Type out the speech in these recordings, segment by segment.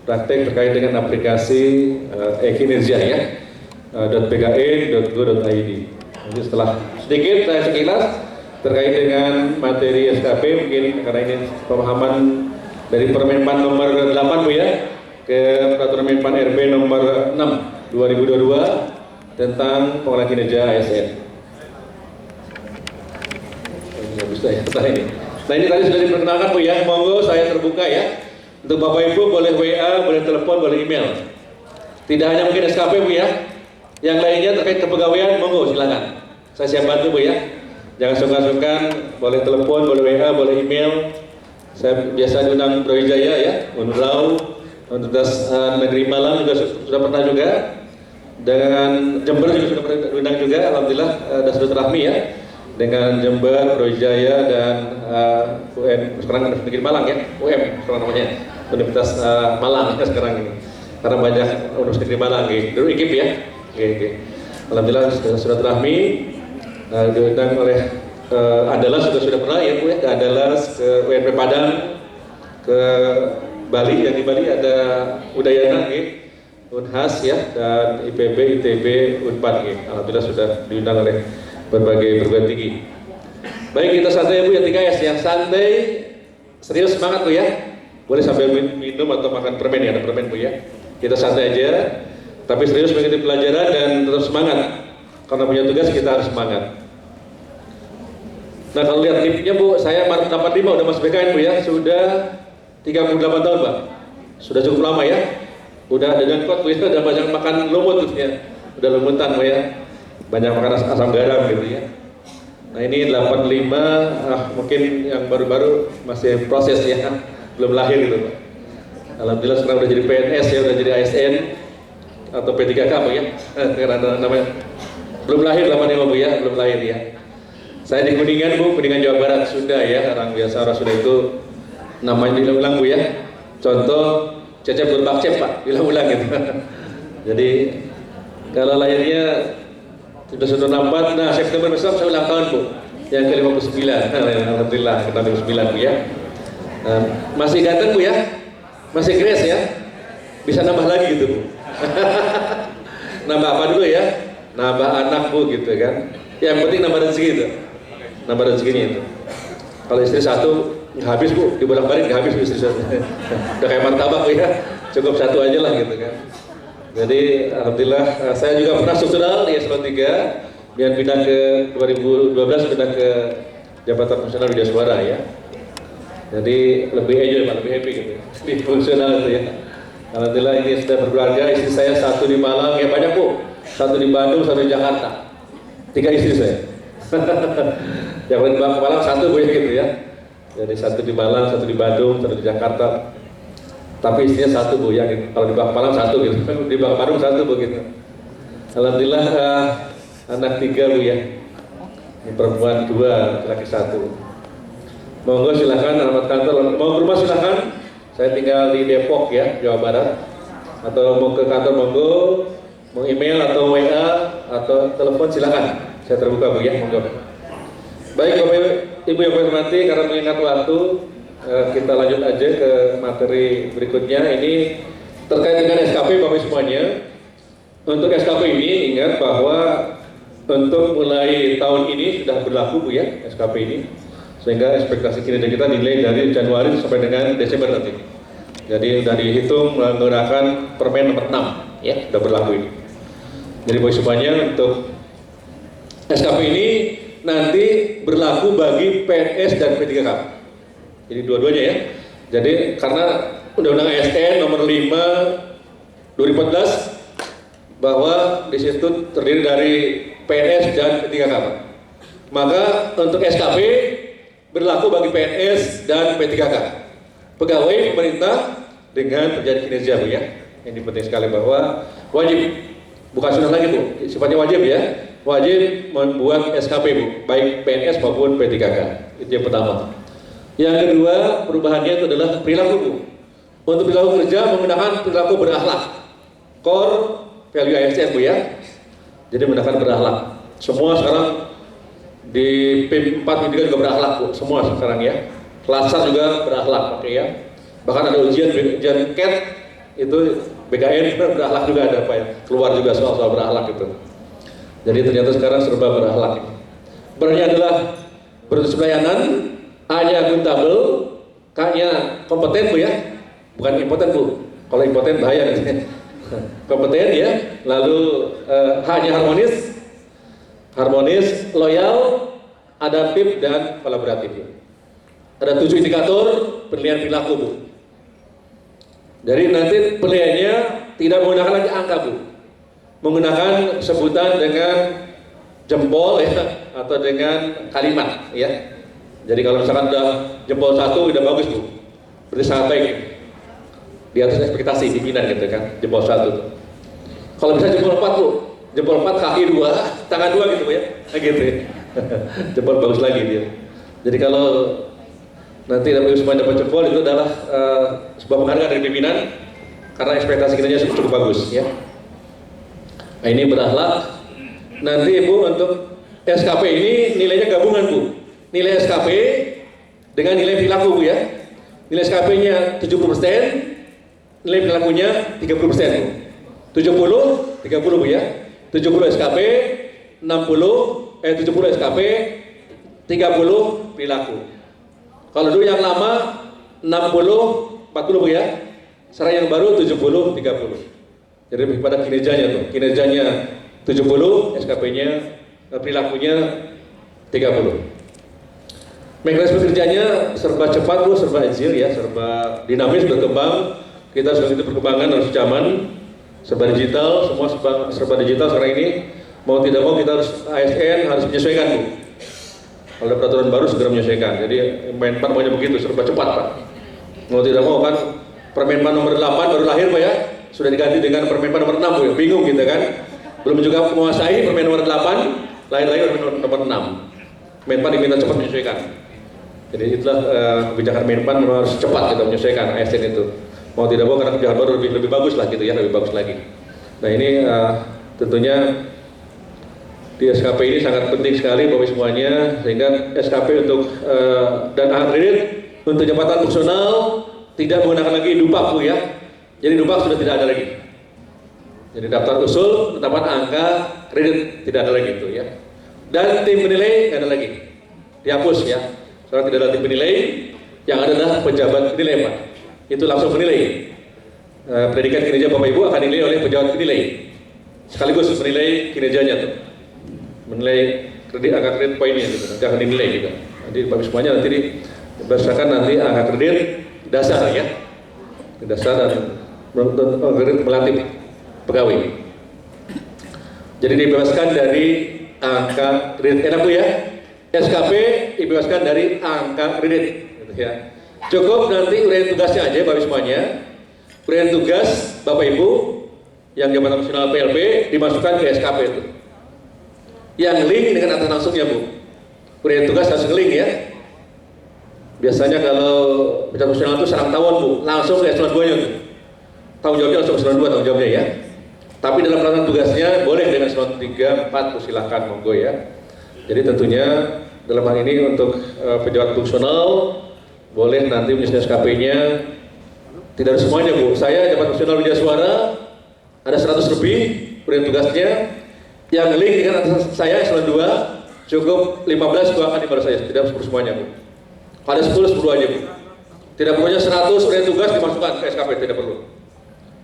praktek terkait dengan aplikasi e-kinerja ya, .pke.go.id. Jadi setelah sedikit saya sekilas terkait dengan materi SKP, mungkin karena ini pemahaman dari Permenpan nomor 8 Bu ya, ke Peraturan Menpan RB nomor 6 2022 tentang pengolahan kinerja ASN. Nah ini tadi sudah diperkenalkan Bu ya, monggo saya terbuka ya. Untuk Bapak Ibu boleh WA, boleh telepon, boleh email. Tidak hanya mungkin SKP Bu ya, yang lainnya terkait kepegawaian, monggo silakan. Saya siap bantu Bu ya. Jangan sungkan-sungkan, boleh telepon, boleh WA, boleh email. Saya biasa diundang Bro Wijaya ya, Unlau, Universitas Negeri Malang juga sudah pernah juga. Dengan Jember juga sudah pernah diundang juga, alhamdulillah ada silaturahmi ya. Dengan Jember, Bro Wijaya dan UN sekarang Negeri Malang ya, UM sekarang namanya, Universitas Malang ya sekarang ini. Karena banyak Universitas Negeri Malang gitu, dulu IKIP ya. Alhamdulillah sudah silaturahmi. Diundang oleh Andalas juga sudah pernah ya Bu ya, ke Andalas, ke UNP Padang, ke Bali, yang di Bali ada Udayana gitu, Unhas ya, dan IPB, ITB, Unpad gitu. Alhamdulillah sudah diundang oleh berbagai perguruan tinggi. Baik, kita santai Bu ya, 3S yang santai, serius, semangat Bu ya. Boleh sambil minum atau makan permen ya, ada permen Bu ya. Kita santai aja, tapi serius mengikuti pelajaran dan tetap semangat. Karena punya tugas kita harus semangat. Nah kalau lihat tipnya Bu, saya Maret 85 udah masuk BKN Bu ya, sudah 38 tahun Pak. Sudah cukup lama ya. Udah dengan kot Bu ya, udah banyak makan lumut ya. Udah lumutan Bu ya. Banyak makan asam garam gitu ya. Nah ini 85, mungkin yang baru-baru masih proses ya, belum lahir gitu Pak. Alhamdulillah sekarang udah jadi PNS ya, udah jadi ASN atau P3K Bu ya. Karena namanya belum lahir 85 Bu ya, belum lahir ya. Saya di Kuningan Bu, Kuningan Jawa Barat sudah ya, orang biasa orang sudah itu namanya diulang-ulang Bu ya. Contoh Cecep Berbakcep Pak, diulang-ulang gitu. Jadi kalau lahirnya sudah 94, nah September besok saya ulang tahun Bu, yang ke-59. Alhamdulillah ke-59 Bu ya. Masih ganteng Bu ya, masih grace ya, bisa nambah lagi gitu Bu. Nambah apa dulu ya? Nambah anak Bu gitu kan. Yang penting nambah rezeki itu. Nambah rezekinya itu. Kalau istri satu nggak habis Bu, dibolak-balik nggak habis Bu istri satu. Udah kayak martabak Bu ya. Cukup satu aja lah gitu kan. Jadi alhamdulillah saya juga pernah struktural di eselon 3, dan pindah ke 2012 pindah ke Jabatan Fungsional Widya Suara ya. Jadi lebih enjoy Pak, lebih happy gitu. Di fungsional itu ya. Alhamdulillah ini sudah berkeluarga, istri saya satu di Malang ya, banyak Bu. Satu di Bandung, satu di Jakarta. 3 istri saya. Yang di Malang satu Bu gitu ya. Jadi satu di Malang, satu di Bandung, satu di Jakarta. Tapi istrinya satu Bu, yang kalau di Malang satu gitu. Di Bandung satu Bu gitu. Alhamdulillah anak 3 Bu ya. Ini perempuan 2, laki 1. Monggo silakan alamat kantor. Mau ke rumah silakan. Saya tinggal di Depok ya, Jawa Barat. Atau mau ke kantor monggo. Mau email atau WA atau telepon silakan, saya terbuka Bu ya, monggo. Baik Bapak Ibu yang hormati, karena mengingat waktu kita lanjut aja ke materi berikutnya. Ini terkait dengan SKP Bapak semuanya. Untuk SKP ini ingat bahwa untuk mulai tahun ini sudah berlaku Bu ya SKP ini, sehingga ekspektasi kinerja kita nilai dari Januari sampai dengan Desember nanti. Jadi sudah dihitung menggunakan Permen nomor 6 ya, sudah berlaku ini. Jadi bagi semuanya untuk SKP ini nanti berlaku bagi PNS dan P3K. Jadi dua-duanya ya. Jadi karena Undang-Undang ASN nomor 5 2014 bahwa di situ terdiri dari PNS dan P3K. Maka untuk SKP berlaku bagi PNS dan P3K. Pegawai pemerintah dengan perjanjian kinerja Bu ya. Ini penting sekali bahwa wajib, bukan sunnah lagi Bu, sifatnya wajib ya. Wajib membuat SKP Bu, baik PNS maupun P3K. Itu yang pertama. Yang kedua, perubahannya itu adalah perilaku Bu. Untuk perilaku kerja menggunakan perilaku berakhlak. Core value ASN Bu ya. Jadi menggunakan berakhlak. Semua sekarang di PIM 4 PIM 3 juga berakhlak Bu, semua sekarang ya. Kelasar juga berakhlak pakai ya. Bahkan ada ujian CAT itu BKN berakhlak juga ada Pak ya, keluar juga soal-soal berakhlak itu. Jadi ternyata sekarang serba berakhlak. Berarti adalah berbasis pelayanan, A-nya akuntabel, K-nya kompeten Bu ya, bukan impoten Bu. Kalau impoten bahaya nih. Kompeten ya, lalu H-nya harmonis, loyal, adaptif dan kolaboratif. Ada 7 indikator penilaian perilaku Bu. Jadi nanti penilaiannya tidak menggunakan lagi angka Bu, menggunakan sebutan dengan jempol ya, atau dengan kalimat ya. Jadi kalau misalkan udah jempol 1 udah bagus Bu, berarti sangat baik, di atas ekspektasi pimpinan gitu kan, jempol 1 tuh. Kalau bisa jempol 4 Bu, jempol 4 kaki 2, tangan 2 gitu Bu ya, gitu ya. Jempol bagus lagi dia. Jadi kalau nanti semua dapat jempol itu adalah sebuah penghargaan dari pimpinan karena ekspektasi kita cukup bagus ya. Nah, ini berakhlak. Nanti Ibu untuk SKP ini nilainya gabungan Bu. Nilai SKP dengan nilai perilaku Bu ya. Nilai SKP-nya 70%, nilai perilakunya 30% Bu. 70 Bu ya. 70 SKP, 70 SKP, 30 perilaku. Kalau dulu yang lama 60 40 Bu ya. Sekarang yang baru 70 30. Jadi pada kinerjanya tuh. Kinerjanya 70, SKP-nya perilakunya 30. Mekanisme kerjanya serba cepat Bu, serba agile ya, serba dinamis, berkembang. Kita sudah itu perkembangan harus zaman, serba digital, semua serba digital sekarang ini. Mau tidak mau kita harus ASN harus menyesuaikan Bu. Kalau ada peraturan baru segera menyesuaikan. Jadi Menpan maunya begitu, serba cepat Pak. Mau tidak mau kan Permenpan nomor 8 baru lahir Pak ya, sudah diganti dengan Permenpan nomor 6 Bu ya, bingung gitu kan. Belum juga menguasai Permen nomor 8, lahir Permen nomor 6. Menpan diminta cepat menyesuaikan. Jadi itulah kebijakan Menpan harus cepat kita menyesuaikan ASN itu. Mau tidak mau karena kebijakan baru lebih bagus lah gitu ya, lebih bagus lagi. Nah ini tentunya di SKP ini sangat penting sekali Bapak semuanya, sehingga SKP untuk dan kredit untuk jabatan fungsional tidak menggunakan lagi dupak Bu ya. Jadi dupak sudah tidak ada lagi. Jadi daftar usul, penetapan angka kredit tidak ada lagi itu ya. Dan tim penilai tidak ada lagi, dihapus ya. Sekarang tidak ada tim penilai, yang ada adalah pejabat penilai Pak. Itu langsung penilai. Predikat kinerja Bapak Ibu akan dinilai oleh pejabat penilai. Sekaligus menilai kinerjanya tuh. Menilai kredit, angka kredit poinnya gitu. Nanti akan dinilai juga. Nanti Bapak semuanya nanti berdasarkan nanti angka kredit dasar ya. Dasar dan kredit melatih pegawai. Jadi dibebaskan dari angka kredit. Enak Bu ya? SKP dibebaskan dari angka kredit gitu ya. Cukup nanti uraian tugasnya aja Bapak semuanya. Uraian tugas Bapak Ibu yang jabatan fungsional PLP dimasukkan ke SKP itu. Yang link dengan atas langsungnya Bu. Uraian tugas harus link ya. Biasanya kalau jabatan fungsional itu serang tawon Bu, langsung ke eselon 2-nya tuh. Tanggung jawabnya langsung ke eselon 2 tanggung jawabnya ya. Tapi dalam pelaksanaan tugasnya boleh dengan eselon 3, 4 tuh silakan monggo ya. Jadi tentunya dalam hal ini untuk pejabat fungsional boleh nanti menyusun SKP-nya. Tidak ada semuanya Bu. Saya jabatan fungsional Widya Suara ada 100 lebih uraian tugasnya. Yang link dengan atas saya eselon 2 cukup 15 doakan di baru saya, tidak perlu semuanya Bu. Ada 10 aja Bu. Tidak perlunya 100 uraian tugas dimasukkan ke SKP, tidak perlu.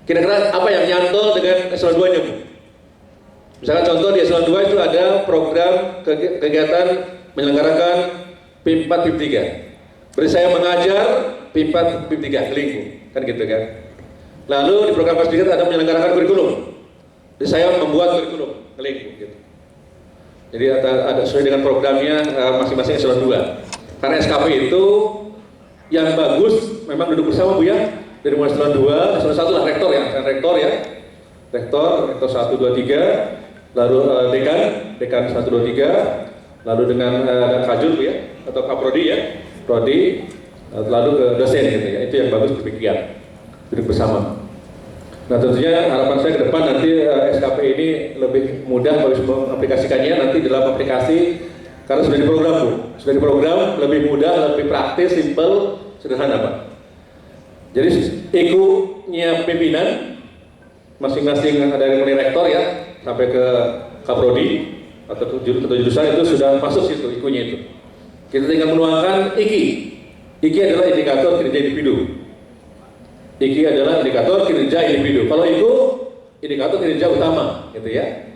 Kira-kira apa yang nyantol dengan eselon 2-nya Bu? Misalkan contoh di eselon 2 itu ada program kegiatan menyelenggarakan PIM 4, PIM 3. Berarti saya mengajar PIM 4, PIM 3, link Bu. Kan gitu kan. Lalu di program PIM 3 ada menyelenggarakan kurikulum. Jadi saya membuat kurikulum, link Bu. Gitu. Jadi ada sesuai dengan programnya masing-masing eselon 2. Karena SKP itu yang bagus memang duduk bersama Bu ya. Dari mulai eselon 2, eselon 1 lah rektor ya, rektor 1, 2, 3, lalu dekan 1, 2, 3, lalu dengan kajur Bu ya, atau kaprodi ya, prodi, lalu ke dosen gitu ya. Itu yang bagus demikian, duduk bersama. Nah tentunya harapan saya ke depan nanti SKP ini lebih mudah harus mengaplikasikannya nanti dalam aplikasi. Karena sudah diprogram Bu, sudah diprogram lebih mudah, lebih praktis, simple, sederhana Pak. Jadi IKU nya pimpinan masing-masing dari mulai rektor ya sampai ke kaprodi atau ke jurusan itu sudah masuk situ IKU-nya itu. Kita tinggal menuangkan IKI. IKI adalah indikator kinerja individu. IKI adalah indikator kinerja individu. Kalau IKU indikator kinerja utama, gitu ya.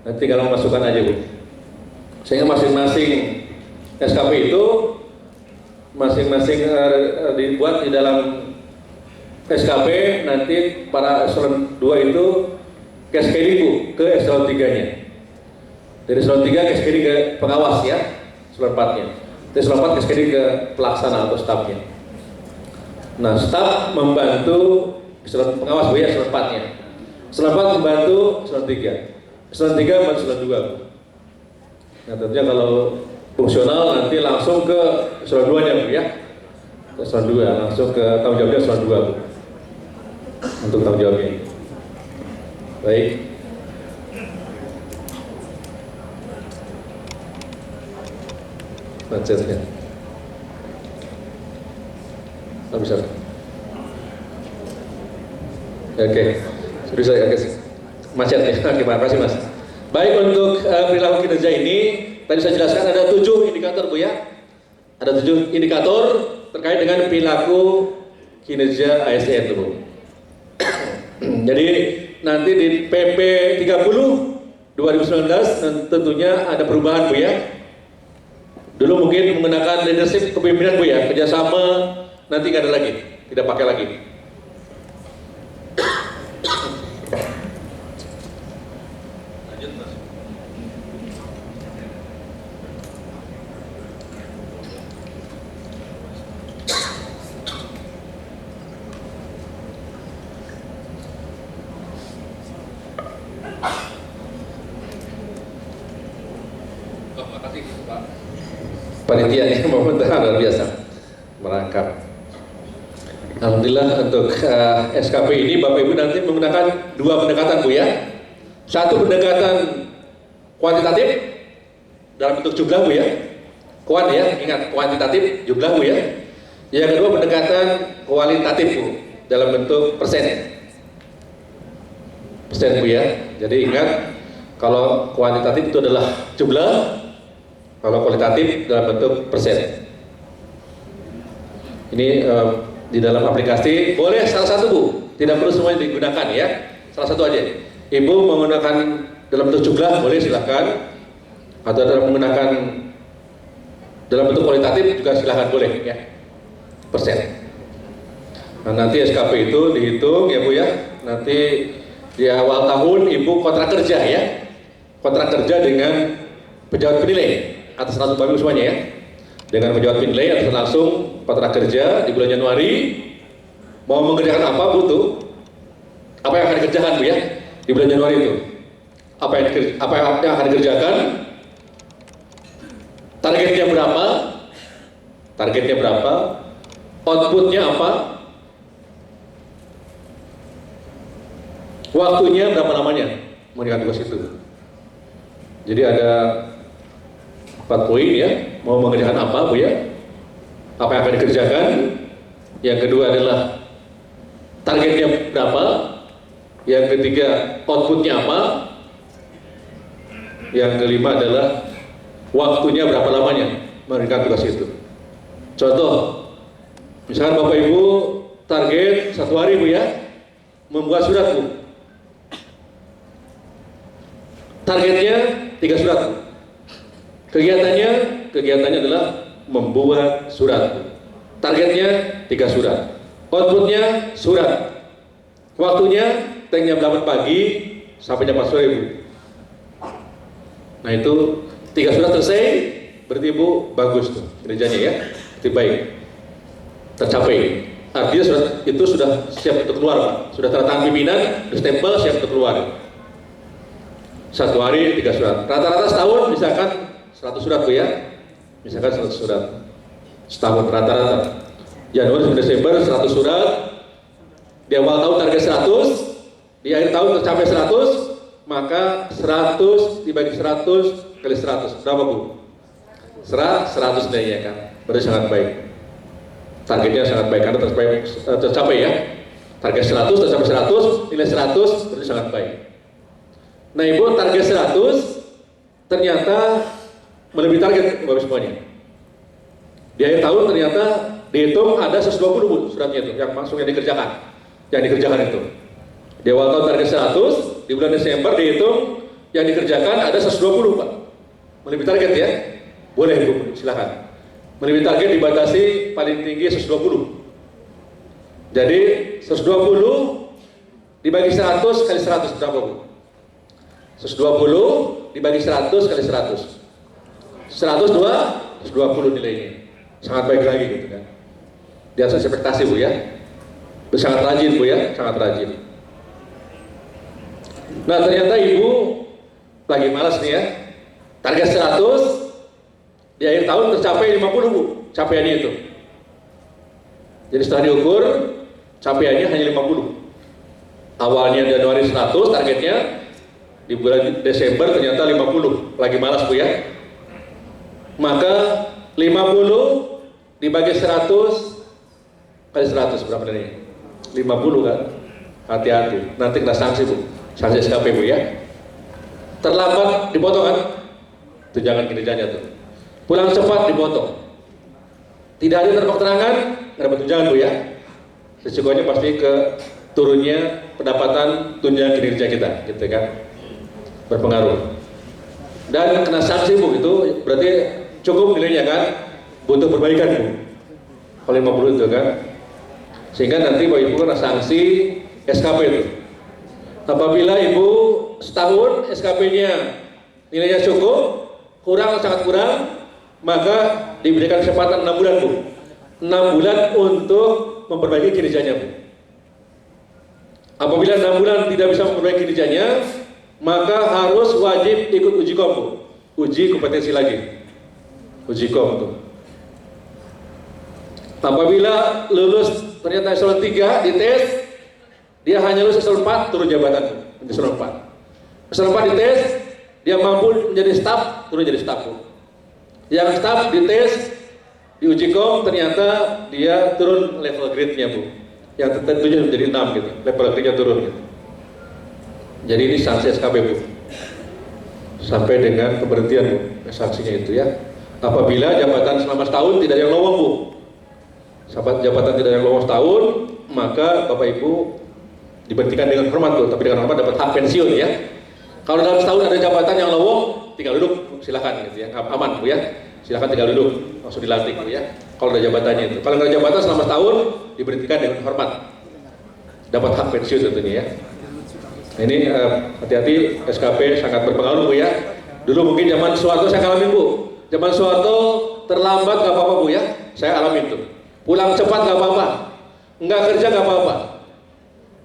Nanti tinggal memasukkan aja Bu. Sehingga masing-masing SKP itu masing-masing dibuat di dalam SKP, nanti para eselon 2 itu cascading Bu ke eselon 3-nya. Dari eselon 3 cascading ke pengawas ya, eselon 4-nya. Dari eselon 4 cascading ke pelaksana atau stafnya. Nah, staf membantu eselon pengawas Bu ya, eselon 4-nya. Eselon 4 membantu eselon 3. Eselon 3 membantu eselon 2 Bu. Nah, tentunya kalau fungsional nanti langsung ke eselon 2-nya Bu ya. Eselon 2 langsung ke tanggung jawabnya eselon 2 Bu. Untuk tanggung jawabnya. Baik. Macetnya. Oh, bisa. Oke. Sudah saya agak macet ya. Terima kasih Mas. Baik, untuk perilaku kinerja ini tadi saya jelaskan ada 7 indikator Bu ya. Ada 7 indikator terkait dengan perilaku kinerja ASN Bu. Jadi nanti di PP 30 2019 tentunya ada perubahan Bu ya. Dulu mungkin menggunakan leadership kepemimpinan Bu ya, kerjasama, nanti nggak ada lagi, tidak pakai lagi. Lanjut Mas. Oh, makasih Pak. Panitia ini momentan luar biasa merangkap. Alhamdulillah untuk SKP ini Bapak Ibu nanti menggunakan 2 pendekatan Bu ya. Satu pendekatan kuantitatif dalam bentuk jumlah Bu ya. Kuan ya, ingat kuantitatif jumlah Bu ya. Yang kedua pendekatan kualitatif Bu dalam bentuk persen. Persen Bu ya. Jadi ingat kalau kuantitatif itu adalah jumlah, kalau kualitatif dalam bentuk persen. Ini di dalam aplikasi boleh salah satu Bu, tidak perlu semuanya digunakan ya. Salah satu aja. Ibu menggunakan dalam bentuk jumlah boleh silahkan, atau menggunakan dalam bentuk kualitatif juga silahkan boleh ya. Persen. Nah, nanti SKP itu dihitung ya Bu ya. Nanti di awal tahun Ibu kontrak kerja ya. Kontrak kerja dengan pejabat penilai atas langsung Bapak Ibu semuanya ya. Dengan pejabat penilai atas langsung kontrak kerja di bulan Januari. Mau mengerjakan apa butuh? Apa yang akan dikerjakan Bu ya di bulan Januari itu? Apa yang akan dikerjakan? Targetnya berapa? Targetnya berapa? Outputnya apa? Waktunya berapa lamanya mengerjakan tugas itu? Jadi ada 4 poin ya, mau mengerjakan apa Bu ya? Apa yang akan dikerjakan? Yang kedua adalah targetnya berapa? Yang ketiga outputnya apa? Yang kelima adalah waktunya berapa lamanya mengerjakan tugas itu. Contoh, misalkan Bapak Ibu target 1 hari Bu ya, membuat surat Bu. Targetnya 3 surat Bu. Kegiatannya adalah membuat surat. Targetnya 3 surat. Outputnya surat. Waktunya jam 8 pagi sampai jam 4 sore Bu. Nah itu 3 surat selesai, berarti Bu bagus tuh kerjanya ya, itu baik, tercapai. Artinya surat itu sudah siap untuk keluar Pak. Sudah tanda tangan pimpinan, sudah stempel, siap untuk keluar. 1 hari 3 surat. Rata-rata setahun misalkan 100 surat Bu ya. Misalkan 100 surat. Setahun rata-rata. Januari sampai Desember 100 surat. Di awal tahun target 100, di akhir tahun tercapai 100, maka 100 dibagi 100 kali 100. Berapa Bu? 100 nilainya kan. Berarti sangat baik. Targetnya sangat baik karena tercapai ya. Target 100 dan sampai 100, nilai 100 berarti sangat baik. Nah Ibu, target 100 ternyata melebihi target Bapak semuanya. Di akhir tahun ternyata dihitung ada 120 Bu suratnya itu yang langsung yang dikerjakan itu. Di awal tahun target 100, di bulan Desember dihitung yang dikerjakan ada 120 Pak. Melebihi target ya? Boleh Ibu, silakan. Melebihi target dibatasi paling tinggi 120. Jadi 120 dibagi 100 kali 100 berapa Bu? 120 dibagi 100 kali 100. 120 nilainya. Sangat baik lagi gitu kan. Di atas ekspektasi Bu ya. Sangat rajin Bu ya, sangat rajin. Nah ternyata Ibu lagi malas nih ya. Target 100 di akhir tahun tercapai 50 Bu, capaiannya itu. Jadi setelah diukur capaiannya hanya 50. Awalnya Januari 100 targetnya, di bulan Desember ternyata 50. Lagi malas Bu ya. Maka 50 dibagi 100 kali 100 berapa nih? 50 kan? Hati-hati, nanti kena sanksi Bu. Sanksi SKP Bu ya. Terlambat dipotong kan? Itu jangan kinerjanya tuh. Pulang cepat dipotong. Tidak ada terbang-terangan, nggak dapat tunjangan Bu ya. Risikonya pasti ke turunnya pendapatan tunjangan kinerja kita, gitu kan? Berpengaruh. Dan kena sanksi Bu, itu berarti cukup nilainya kan? Butuh perbaikan Bu. Kalau 50 itu kan? Sehingga nanti Bapak Ibu kena sanksi SKP itu. Apabila Ibu setahun SKP-nya nilainya cukup, kurang sangat kurang, maka diberikan kesempatan 6 bulan Bu. 6 bulan untuk memperbaiki kinerjanya Bu. Apabila 6 bulan tidak bisa memperbaiki kinerjanya, maka harus wajib ikut uji kom Bu. Uji kompetensi lagi. Uji kom tuh. Apabila lulus ternyata eselon 3 dites, dia hanya lulus eselon 4 turun jabatan menjadi eselon 4. Eselon 4 dites, dia mampu menjadi staf, turun jadi staf Bu. Yang staf dites, diuji kom ternyata dia turun level grade-nya Bu. Yang tentunya menjadi 6 gitu, level grade-nya turun gitu. Jadi ini sanksi SKP Bu. Sampai dengan pemberhentian Bu, sanksinya itu ya. Apabila jabatan selama setahun tidak ada yang lowong Bu. Jabatan tidak ada yang lowong setahun, maka Bapak Ibu diberhentikan dengan hormat Bu, tapi dengan hormat dapat hak pensiun ya. Kalau dalam setahun ada jabatan yang lowong, tinggal duduk, silakan gitu ya, aman Bu ya. Silakan tinggal duduk, langsung dilantik Bu ya. Kalau ada jabatannya itu, kalau nggak ada jabatan selama setahun, diberhentikan dengan hormat, dapat hak pensiun tentunya ya. Nah, ini hati-hati, SKP sangat berpengaruh Bu ya. Dulu mungkin zaman Soeharto saya ngalamin Bu. Zaman Soeharto terlambat nggak apa-apa Bu ya, saya alamin tuh. Pulang cepat nggak apa-apa, nggak kerja nggak apa-apa,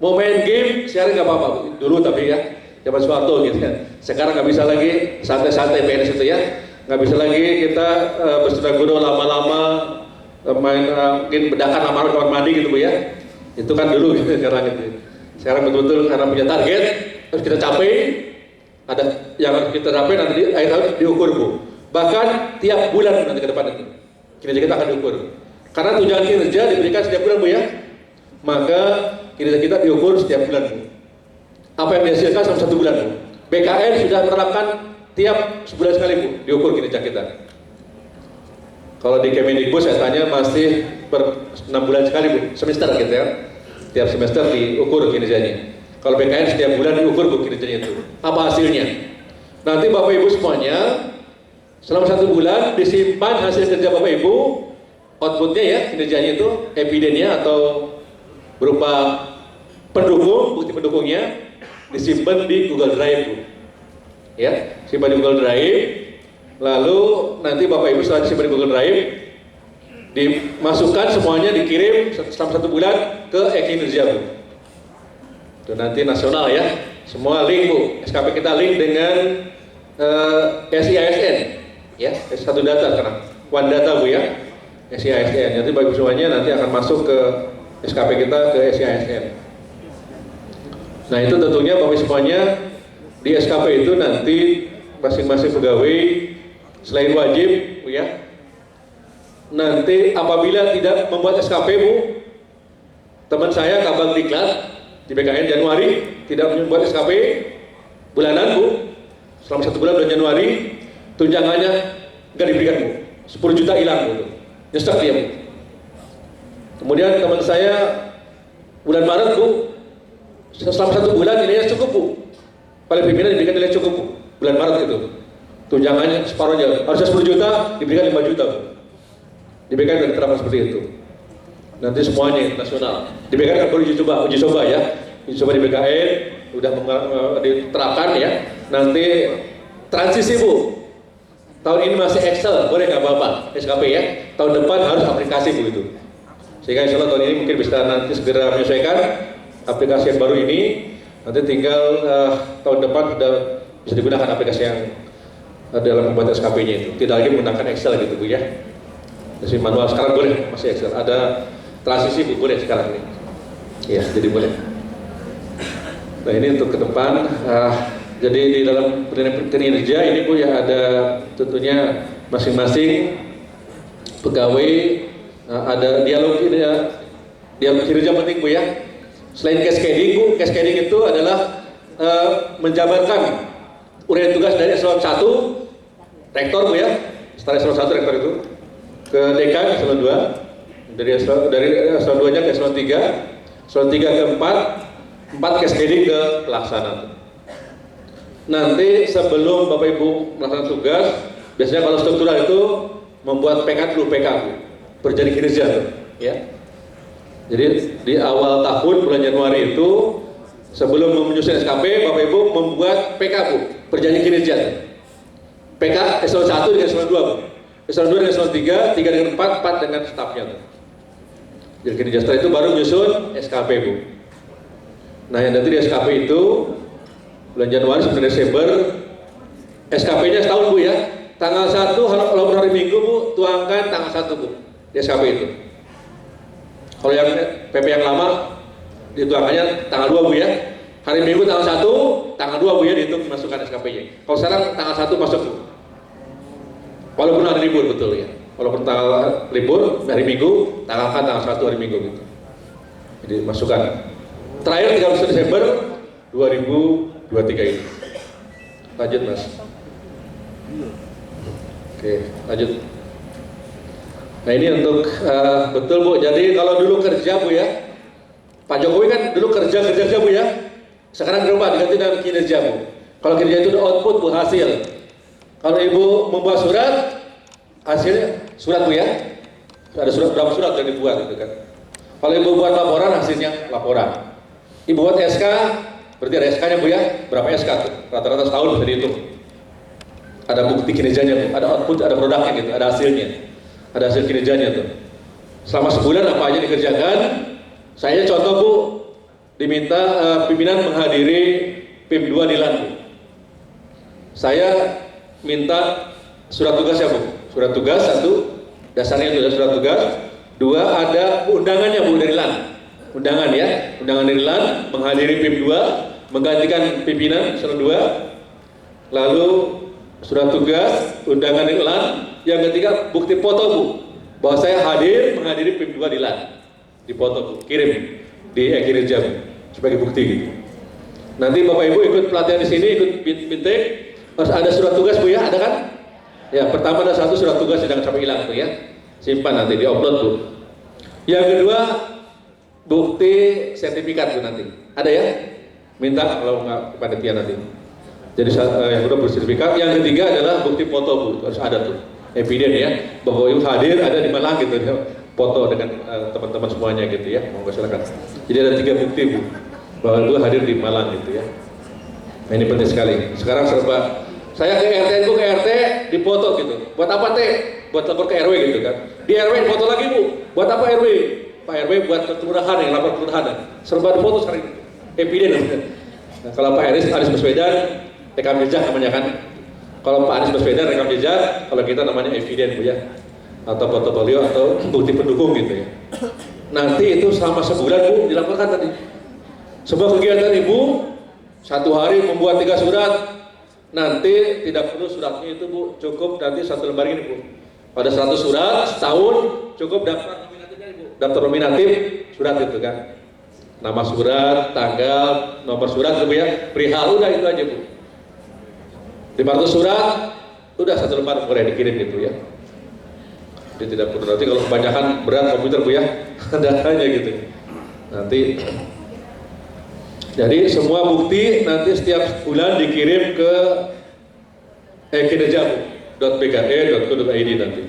mau main game siaran nggak apa-apa dulu, tapi ya zaman Soeharto gitu ya. Sekarang nggak bisa lagi santai-santai PNS itu ya, nggak bisa lagi kita bersedekah lama-lama main mungkin bedakan lama kamar mandi gitu Bu ya. Itu kan dulu gitu sekarang gitu. Sekarang betul-betul karena punya target harus kita capai, ada yang harus kita capai nanti di akhir tahun diukur Bu. Bahkan tiap bulan nanti ke depan itu kinerja kita akan diukur. Karena tunjangan kinerja diberikan setiap bulan Bu ya, maka kinerja kita diukur setiap bulan Bu. Apa yang dihasilkan selama 1 bulan Bu. BKN sudah menerapkan tiap sebulan sekali Bu, diukur kinerja kita. Kalau di Kemendikbud saya tanya masih per 6 bulan sekali Bu, semester gitu ya. Tiap semester diukur kinerjanya. Kalau BKN setiap bulan diukur Bu kinerjanya itu. Apa hasilnya? Nanti Bapak Ibu semuanya selama 1 bulan disimpan hasil kerja Bapak Ibu, outputnya ya, kinerjanya itu, evidennya atau berupa pendukung, bukti pendukungnya disimpan di Google Drive Bu. Ya, simpan di Google Drive. Lalu nanti Bapak Ibu setelah disimpan di Google Drive, dimasukkan semuanya, dikirim selama 1 bulan ke e-kinerja Bu. Itu nanti nasional ya, semua link Bu. SKP kita link dengan SIASN ya, satu data sekarang, one data Bu ya. SIASN, jadi bagi semuanya nanti akan masuk ke SKP kita ke SIASN. Nah itu tentunya Bapak semuanya di SKP itu nanti masing-masing pegawai selain wajib Bu ya, nanti apabila tidak membuat SKP Bu, Teman saya Kabang Diklat di BKN Januari tidak membuat SKP bulanan Bu, selama 1 bulan Januari tunjangannya nggak diberikan Bu, 10 juta hilang Bu, nyesek dia Bu. Kemudian teman saya bulan Maret Bu, selama 1 bulan nilainya cukup Bu, paling pimpinan diberikan nilai cukup Bu, bulan Maret itu tunjangannya separuhnya, harusnya 10 juta diberikan 5 juta Bu. Di BKN sudah diterapkan seperti itu. Nanti semuanya nasional. Di BKN kan baru uji coba ya. Uji coba di BKN udah diterapkan ya. Nanti transisi Bu. Tahun ini masih Excel, boleh nggak apa-apa SKP ya. Tahun depan harus aplikasi Bu itu. Sehingga insya Allah tahun ini mungkin bisa nanti segera menyesuaikan aplikasi yang baru ini. Nanti tinggal tahun depan sudah bisa digunakan aplikasi yang dalam pembuatan SKP-nya itu. Tidak lagi menggunakan Excel gitu Bu ya. Jadi manual sekarang boleh, masih Excel. Ada transisi Bu, boleh sekarang ini. Ya, jadi boleh. Nah ini untuk ke depan. Jadi di dalam pendidikan kinerja ini Bu ya ada tentunya masing-masing pegawai ada dialog kinerja penting Bu ya. Selain cascading Bu, cascading itu adalah menjabarkan uraian tugas dari eselon 1 rektor Bu ya. Setelah eselon 1 rektor itu ke dekan eselon 2, dari eselon 2 nya ke eselon 3, eselon 3 ke 4 cascading ke pelaksana. Nanti sebelum Bapak Ibu melaksanakan tugas, biasanya kalau struktural itu membuat PK dulu, PK perjanjian kinerja ya. Jadi di awal tahun bulan Januari itu sebelum menyusun SKP, Bapak Ibu membuat PK Bu, perjanjian kinerja. PK eselon 1 dengan eselon 2 Bu. Eselon 2 dengan eselon 3, 3 dengan 4, 4 dengan stafnya tuh. Jadi kinerja setelah itu baru menyusun SKP Bu. Nah yang nanti di SKP itu bulan Januari sampai Desember, SKP-nya setahun Bu ya. Tanggal 1 kalau hari Minggu Bu, tuangkan tanggal 1 Bu di SKP itu. Kalau yang PP yang lama dituangkannya tanggal 2 Bu ya. Hari Minggu tanggal 1, tanggal 2 Bu ya dihitung masukkan SKP-nya. Kalau sekarang tanggal 1 masuk Bu. Walaupun hari libur betul ya. Walaupun tanggal libur hari Minggu, tanggalkan tanggal 1 hari Minggu gitu. Jadi masukkan. Terakhir 31 Desember 2023 ini. Lanjut Mas. Oke, lanjut. Nah ini untuk betul Bu. Jadi kalau dulu kerja Bu ya, Pak Jokowi kan dulu kerja Bu ya. Sekarang berubah diganti dengan kinerja Bu. Kalau kinerja itu output Bu, hasil. Kalau Ibu membuat surat, hasilnya surat Bu ya. Ada surat, berapa surat yang dibuat gitu kan. Kalau Ibu buat laporan, hasilnya laporan. Ibu buat SK, berarti ada SK-nya Bu ya. Berapa SK tuh? Rata-rata setahun bisa dihitung. Ada bukti kinerjanya Bu, ada output, ada produknya gitu, ada hasilnya. Ada hasil kinerjanya tuh. Selama sebulan apa aja dikerjakan. Saya contoh Bu, diminta pimpinan menghadiri PIM 2 di LAN Bu. Saya minta surat tugas ya Bu. Surat tugas 1, dasarnya itu surat tugas. 2, ada undangannya Bu dari LAN. Undangan ya, undangan dari LAN menghadiri PIM 2, menggantikan pimpinan eselon 2. Lalu surat tugas, undangan dari LAN. Yang ketiga bukti foto Bu, bahwa saya hadir menghadiri PIM 2 di LAN. Di foto Bu, kirim di kinerja Bu, sebagai bukti gitu. Nanti Bapak Ibu ikut pelatihan di sini, ikut bintek, harus ada surat tugas Bu ya, ada kan? Ya, pertama ada 1 surat tugas, jangan sampai hilang tuh ya. Simpan nanti, di-upload Bu. Yang kedua, bukti sertifikat Bu nanti. Ada ya? Minta kalau nggak kepada panitia nanti. Jadi yang kedua bukti sertifikat, yang ketiga adalah bukti foto Bu, harus ada tuh. Eviden ya, bahwa Ibu hadir ada di Malang gitu ya. Foto dengan teman-teman semuanya gitu ya. Monggo silakan. Jadi ada 3 bukti Bu, bahwa Ibu hadir di Malang gitu ya. Nah ini penting sekali. Sekarang serba saya ke RT, Bu ke RT dipoto gitu. Buat apa Teh? Buat lapor ke RW gitu kan. Di RW foto lagi Bu. Buat apa RW? Pak RW buat kelurahan yang lapor kelurahan. Serba dipoto sekarang. Eviden. Nah, kalau Pak Anies Baswedan rekam jejak namanya kan. Kalau Pak Anies Baswedan rekam jejak, kalau kita namanya eviden Bu ya. Atau portofolio atau bukti pendukung gitu ya. Nanti itu selama sebulan Bu dilaporkan tadi. Sebuah kegiatan Ibu 1 hari membuat 3 surat, nanti tidak perlu suratnya itu Bu, cukup nanti 1 lembar ini Bu. Pada 100 surat setahun cukup daftar nominasinya Ibu. daftar nominatif, surat itu kan. Nama surat, tanggal, nomor surat Bu ya, perihal udah itu aja Bu. 500 surat, udah 1 lembar boleh dikirim gitu ya. Jadi tidak perlu nanti kalau kebanyakan berat komputer Bu ya, datanya gitu. Nanti jadi semua bukti nanti setiap bulan dikirim ke kinerja.bke.go.id nanti.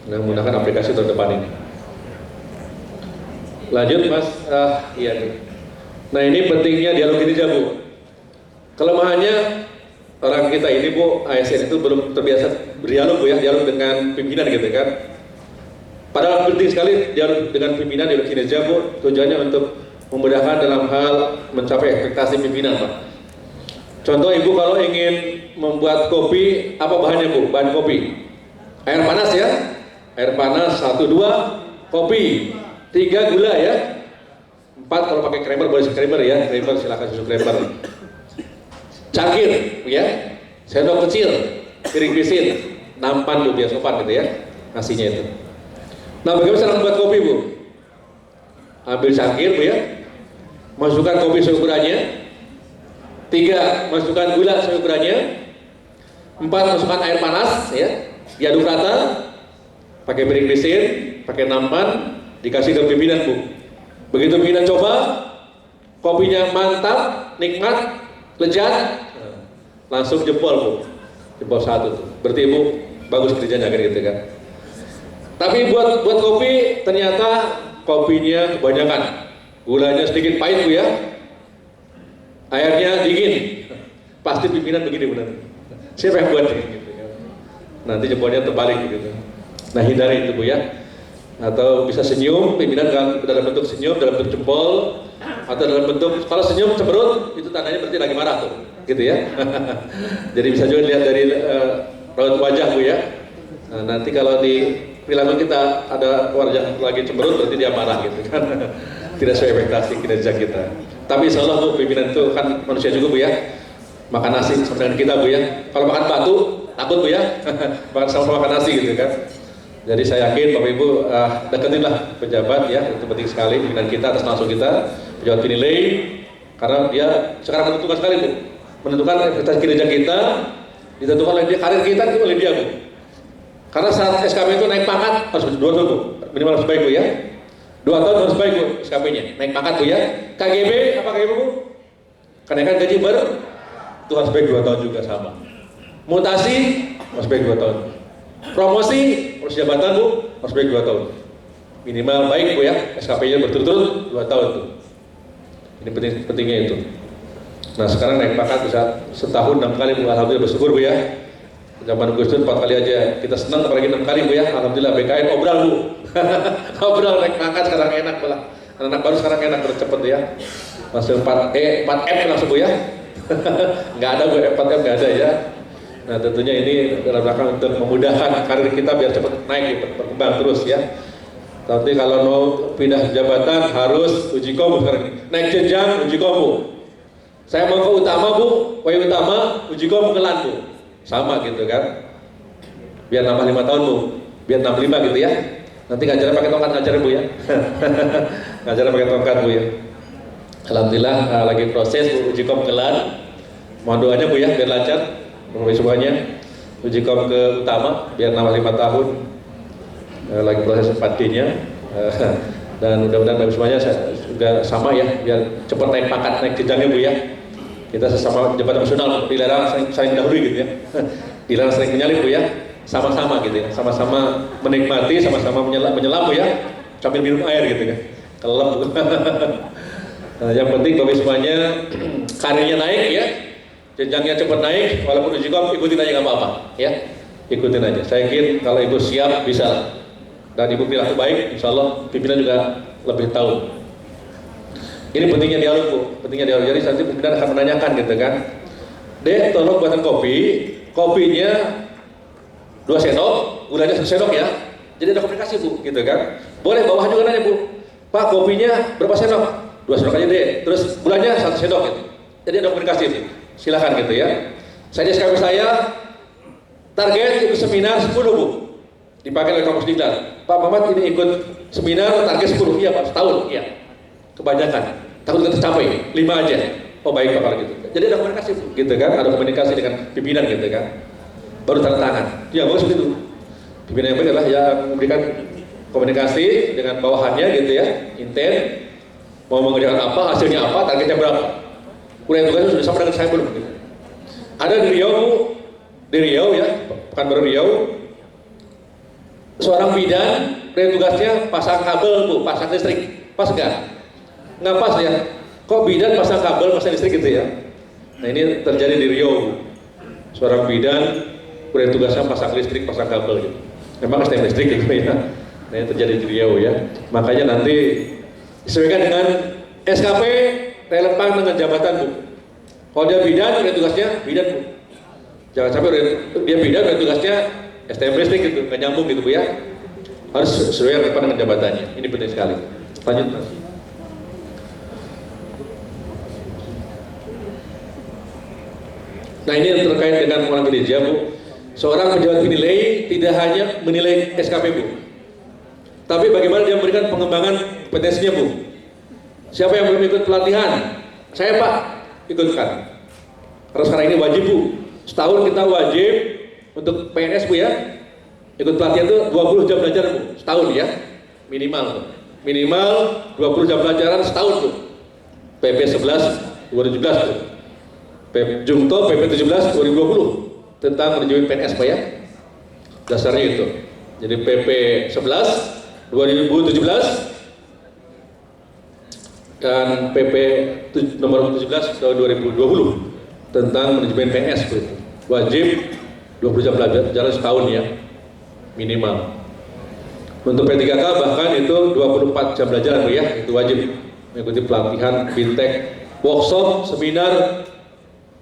Nah, menggunakan aplikasi terdepan ini. Lanjut Mas, iya nih. Nah ini pentingnya dialog kinerja Bu. Kelemahannya orang kita ini Bu, ASN itu belum terbiasa berdialog Bu ya, dialog dengan pimpinan gitu kan. Padahal penting sekali dialog dengan pimpinan, dialog kinerja Bu, tujuannya untuk memudahkan dalam hal mencapai ekspektasi pimpinan Pak. Contoh Ibu kalau ingin membuat kopi, apa bahannya Bu? Bahan kopi. Air panas ya, air panas 1, 2, kopi. 3 gula ya, 4 kalau pakai creamer boleh creamer ya, creamer silakan susu creamer. Cangkir ya, sendok kecil, piring pisin, nampan Bu biar sopan gitu ya, nasinya itu. Nah bagaimana cara membuat kopi Bu? Ambil cangkir Bu ya, masukkan kopi seukurannya. 3 masukkan gula seukurannya. 4 masukkan air panas ya, diaduk rata, pakai piring pisin, pakai nampan. Dikasih ke pimpinan Bu. Begitu pimpinan coba, kopinya mantap, nikmat, lezat, langsung jempol Bu. Jempol 1 tuh. Berarti Ibu bagus kerjanya kan gitu kan. Tapi buat kopi ternyata kopinya kebanyakan. Gulanya sedikit pahit Bu ya. Airnya dingin. Pasti pimpinan begini benar. Siapa yang buat gitu ya. Nanti jempolnya terbalik gitu. Nah hindari itu Bu ya. Atau bisa senyum, pimpinan dalam bentuk senyum, dalam bentuk jempol, atau dalam bentuk, kalau senyum cemberut, itu tandanya berarti lagi marah tuh, gitu ya. Jadi bisa juga dilihat dari raut wajah Bu ya. Nah, nanti kalau di perilaku kita ada wajah lagi cemberut, berarti dia marah gitu kan. Tidak sesuai ekspektasi kinerja kita. Tapi insya Allah Bu, pimpinan itu kan manusia juga Bu ya. Makan nasi sama dengan kita Bu ya. Kalau makan batu, takut Bu ya. Sama-sama makan nasi gitu kan. Jadi saya yakin Bapak Ibu deketinlah pejabat ya, itu penting sekali pimpinan kita atas langsung kita, pejabat penilai, karena dia sekarang menentukan sekali Bu, menentukan ekspektasi kinerja kita, ditentukan oleh dia, karir kita itu oleh dia Bu. Karena saat SKP itu naik pangkat harus 2 tahun Bu, minimal harus baik Bu ya, 2 tahun harus baik Bu SKP-nya, naik pangkat Bu ya. KGB apa KGB Bu? Kenaikan gaji itu harus baik 2 tahun juga sama. Mutasi harus baik 2 tahun. Promosi urus jabatan Bu harus baik 2 tahun minimal baik Bu ya, SKP-nya berturut-turut 2 tahun tuh. Ini pentingnya itu. Nah sekarang naik pangkat bisa setahun 6 kali Bu, alhamdulillah bersyukur Bu ya. Zaman Gus Dur 4 kali aja, kita senang apalagi 6 kali Bu ya, alhamdulillah. BKN obral Bu. Obral naik pangkat sekarang enak pula. Anak baru sekarang enak bercepet ya. Masuk 4M langsung Bu ya. Nggak ada Bu, 4M nggak ada ya. Nah tentunya ini dalam rangka untuk memudahkan karir kita biar cepat naik, berkembang terus ya. Nanti kalau mau pindah jabatan harus uji kombu, naik jenjang uji kombu. Saya mau ke utama Bu, WI utama uji kombu ke LAN Bu, sama gitu kan. Biar nambah 5 tahun Bu, biar 65 gitu ya. Nanti ngajarnya pakai tongkat ngajarnya Bu ya. Ngajarnya pakai tongkat Bu ya. Alhamdulillah lagi proses Bu, uji kombu ke LAN. Mohon doanya Bu ya biar lancar. Semuanya uji kom ke utama biar nambah 5 tahun, lagi proses 4D-nya, dan mudah-mudahan bagi semuanya juga sama ya biar cepat naik pangkat, naik jenjangnya Bu ya. Kita sesama jabatan nasional dilarang saling dahului gitu ya, dilarang saling menyalip Bu ya, sama-sama gitu ya, sama-sama menikmati, sama-sama menyelam Bu ya, sambil minum air gitu kan, kelem Bu. Yang penting bagi semuanya karirnya naik ya, jenjangnya cepat naik, walaupun uji kom ikutin aja nggak apa-apa, ya, ikutin aja. Saya yakin kalau Ibu siap bisa, dan Ibu perilaku baik, insya Allah pimpinan juga lebih tahu. Ini pentingnya dialog Bu, pentingnya dialog. Jadi nanti pimpinan akan menanyakan gitu kan, Dek tolong buatan kopinya 2 sendok, gulanya 1 sendok ya. Jadi ada komunikasi Bu, gitu kan. Boleh bawah juga nanya Bu, Pak kopinya berapa sendok? 2 sendok aja deh. Terus gulanya 1 sendok gitu. Jadi ada komunikasi Bu. Silakan gitu ya. Saya di SKP saya target ikut seminar 10 Bu, dipakai oleh kampus Diklat. Pak Mamat ini ikut seminar target 10, iya Pak, setahun, iya. Kebanyakan, takut nggak tercapai, 5 aja. Oh baik Pak kalau gitu. Jadi ada komunikasi gitu kan, ada komunikasi dengan pimpinan gitu kan. Baru tanda tangan. Ya bagus begitu. Pimpinan yang baik adalah yang memberikan komunikasi dengan bawahannya gitu ya, intent, mau mengerjakan apa, hasilnya apa, targetnya berapa. Kuliah tugasnya sudah sama dengan saya belum? Gitu. Ada di Riau ya, Pekanbaru Riau, seorang bidan, kuliah tugasnya pasang kabel Bu, pasang listrik, pas nggak? Nggak pas ya. Kok bidan pasang kabel, pasang listrik gitu ya? Nah ini terjadi di Riau Bu. Seorang bidan, kuliah tugasnya pasang listrik, pasang kabel gitu. Memang STM listrik gitu ya. Nah ini terjadi di Riau ya. Makanya nanti disesuaikan dengan SKP relevan dengan jabatan Bu. Kalau dia bidan, kuliah tugasnya bidan Bu. Jangan sampai dia bidan, kuliah tugasnya STM listrik gitu, nggak nyambung gitu Bu ya. Harus sesuai relevan dengan jabatannya. Ini penting sekali. Lanjut Mas. Nah ini yang terkait dengan pengulangan kinerja Bu. Seorang pejabat penilai tidak hanya menilai SKP Bu, tapi bagaimana dia memberikan pengembangan kompetensinya Bu. Siapa yang belum ikut pelatihan? Saya Pak, ikutkan. Karena sekarang ini wajib Bu. Setahun kita wajib untuk PNS Bu ya. Ikut pelatihan itu 20 jam belajar Bu, setahun ya. Minimal Bu. Minimal 20 jam pelajaran setahun Bu. PP 11 2017 Bu. Jungto PP 17 2020 tentang manajemen PNS Pak ya. Dasarnya itu. Jadi PP 11 2017 dan PP nomor 17 tahun 2020 tentang manajemen PNS Bu. Wajib 20 jam pelajaran setahun ya. Minimal. Untuk P3K bahkan itu 24 jam belajar Bu ya. Itu wajib mengikuti pelatihan, bintek, workshop, seminar.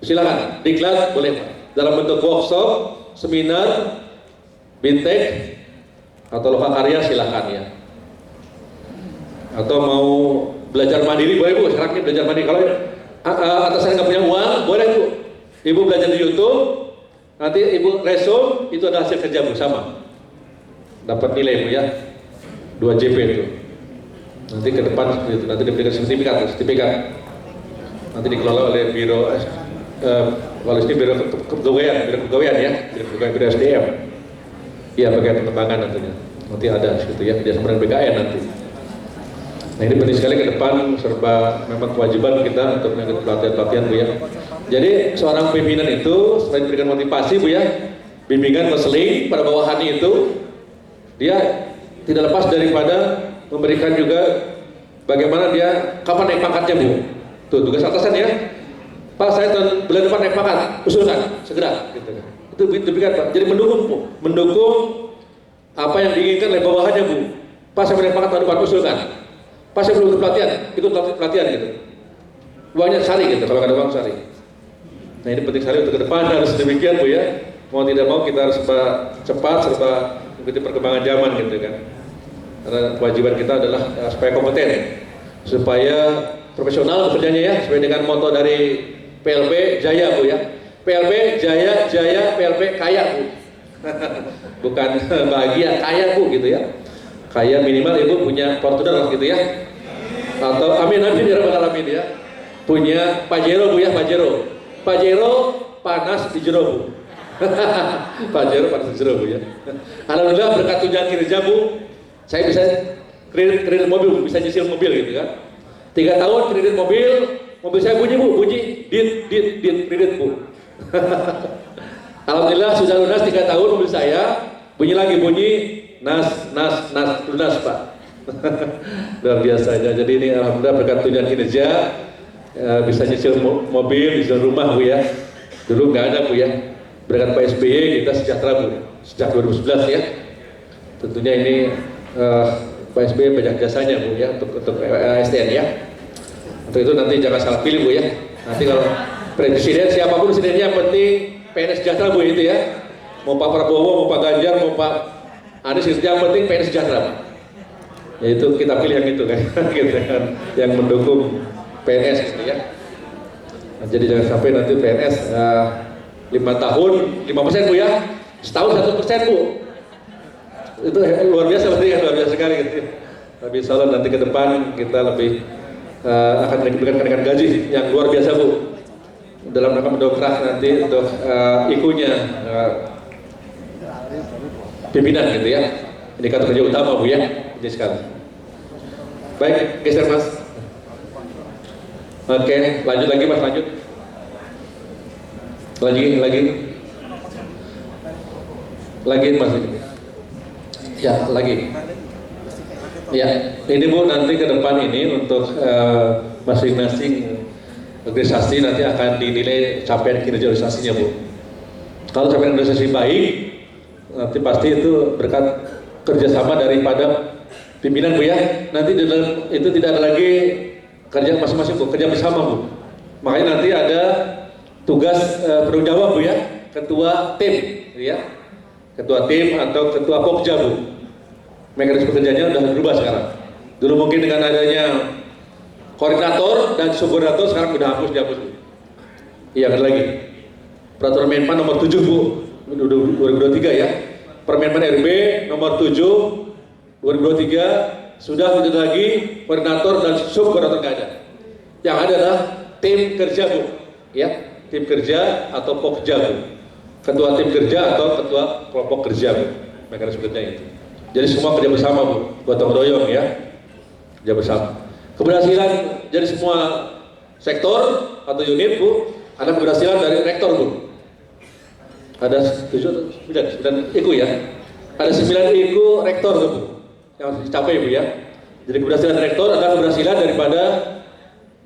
Silakan, diklat boleh Pak. Dalam bentuk workshop, seminar, bintek, atau loka karya silakan ya. Atau mau belajar mandiri boleh Bu. Sekarang ini belajar mandiri. Kalau atasannya nggak punya uang, boleh Bu. Ibu belajar di YouTube, nanti Ibu resume, itu adalah hasil kerja Bu sama. Dapat nilai Bu ya. 2 JP itu. Nanti ke depan itu nanti diberikan sertifikat. Nanti dikelola oleh Biro kalau ini Biro Kepegawaian ya, Biro SDM. Iya, bagian pengembangan nantinya. Nanti ada gitu ya, dia sama dengan BKN nanti. Nah ini penting sekali ke depan, serba memang kewajiban kita untuk mengikuti pelatihan Bu ya. Jadi seorang pimpinan itu selain memberikan motivasi Bu ya, bimbingan konseling pada bawahannya itu, dia tidak lepas daripada memberikan juga bagaimana dia kapan naik pangkatnya Bu. Tuh tugas atasan ya. Pak saya bulan depan naik pangkat, usulkan segera. Gitu. Itu demikian Pak. Jadi mendukung Bu, mendukung apa yang diinginkan oleh bawahannya Bu. Pak saya naik pangkat tahun depan, usulkan. Pak saya belum pelatihan, ikut pelatihan gitu. Uangnya sehari gitu, kalau nggak ada uang sehari. Nah ini penting sekali untuk ke depan harus demikian Bu ya. Mau tidak mau kita harus cepat serta mengikuti perkembangan zaman gitu kan. Karena kewajiban kita adalah supaya kompeten, supaya profesional bekerjanya ya, sesuai dengan moto dari PLP Jaya Bu ya. PLP Jaya, PLP kaya Bu. Bukan bahagia, kaya Bu gitu ya. Kaya minimal Ibu punya Fortuner gitu ya. Atau amin ya rabbal alamin ya. Punya Pajero Bu ya, Pajero panas di jero Bu. Pajero panas di jero Bu ya. Alhamdulillah berkat tunjangan kinerja Bu, saya bisa kredit mobil, bisa nyicil mobil gitu kan. 3 tahun kredit mobil saya bunyi Bu, dit kredit Bu. Alhamdulillah sudah lunas 3 tahun mobil saya, bunyi nas lunas Pak. Luar biasa aja. Jadi ini alhamdulillah berkat tunjangan kinerja bisa nyicil mobil, nyicil rumah Bu ya. Dulu nggak ada Bu ya. Berkat Pak SBY kita sejahtera Bu sejak 2011 ya. Tentunya ini Pak SBY banyak jasanya Bu ya untuk ASN ya. Untuk itu nanti jangan salah pilih Bu ya. Nanti kalau presiden siapapun presidennya penting PNS sejahtera Bu itu ya. Mau Pak Prabowo, mau Pak Ganjar, mau Pak Anies itu yang penting PNS sejahtera Pak. Yaitu kita pilih yang itu kan, gitu kan, yang mendukung PNS gitu ya. Nah, jadi jangan sampai nanti PNS 5 tahun 5% Bu ya, setahun 1% Bu. itu luar biasa, berarti kan luar biasa sekali gitu. Tapi insya Allah nanti ke depan kita lebih akan diberikan kenaikan gaji yang luar biasa Bu, dalam rangka mendongkrak nanti untuk ikunya pimpinan gitu ya, indikator kerja utama Bu ya, ini sekali. Baik, geser Mas. Oke, lanjut lagi Mas, lanjut. Lagi Mas. Ya, lagi. Ya, ini Bu, nanti ke depan ini untuk masing-masing organisasi nanti akan dinilai capaian kinerja organisasinya Bu. Kalau capaian organisasi baik, nanti pasti itu berkat kerjasama daripada pimpinan Bu ya. Nanti dalam itu tidak ada lagi kerja masing-masing Bu, kerja bersama Bu. Makanya nanti ada tugas penanggung jawab Bu ya, ketua tim ya, ketua tim atau ketua pokja Bu. Mekanisme kerjanya sudah berubah sekarang. Dulu mungkin dengan adanya koordinator dan subkoordinator, sekarang sudah dihapus Bu. Iya, ada lagi peraturan Menpan nomor 7 Bu 2023 ya, Permenpan RB nomor 7 2023 sudah tidak lagi koordinator dan subkoordinator, nggak ada. Yang ada adalah tim kerja Bu ya, tim kerja atau pokja Bu, ketua tim kerja atau ketua kelompok kerja Bu, mekanisme kerjanya itu. Jadi semua kerja bersama Bu, gotong royong ya, kerja bersama. Keberhasilan jadi semua sektor atau unit Bu, ada keberhasilan dari rektor Bu. Ada 9 IKU ya, ada 9 IKU rektor tuh Bu, yang harus dicapai Bu ya. Jadi keberhasilan rektor adalah keberhasilan daripada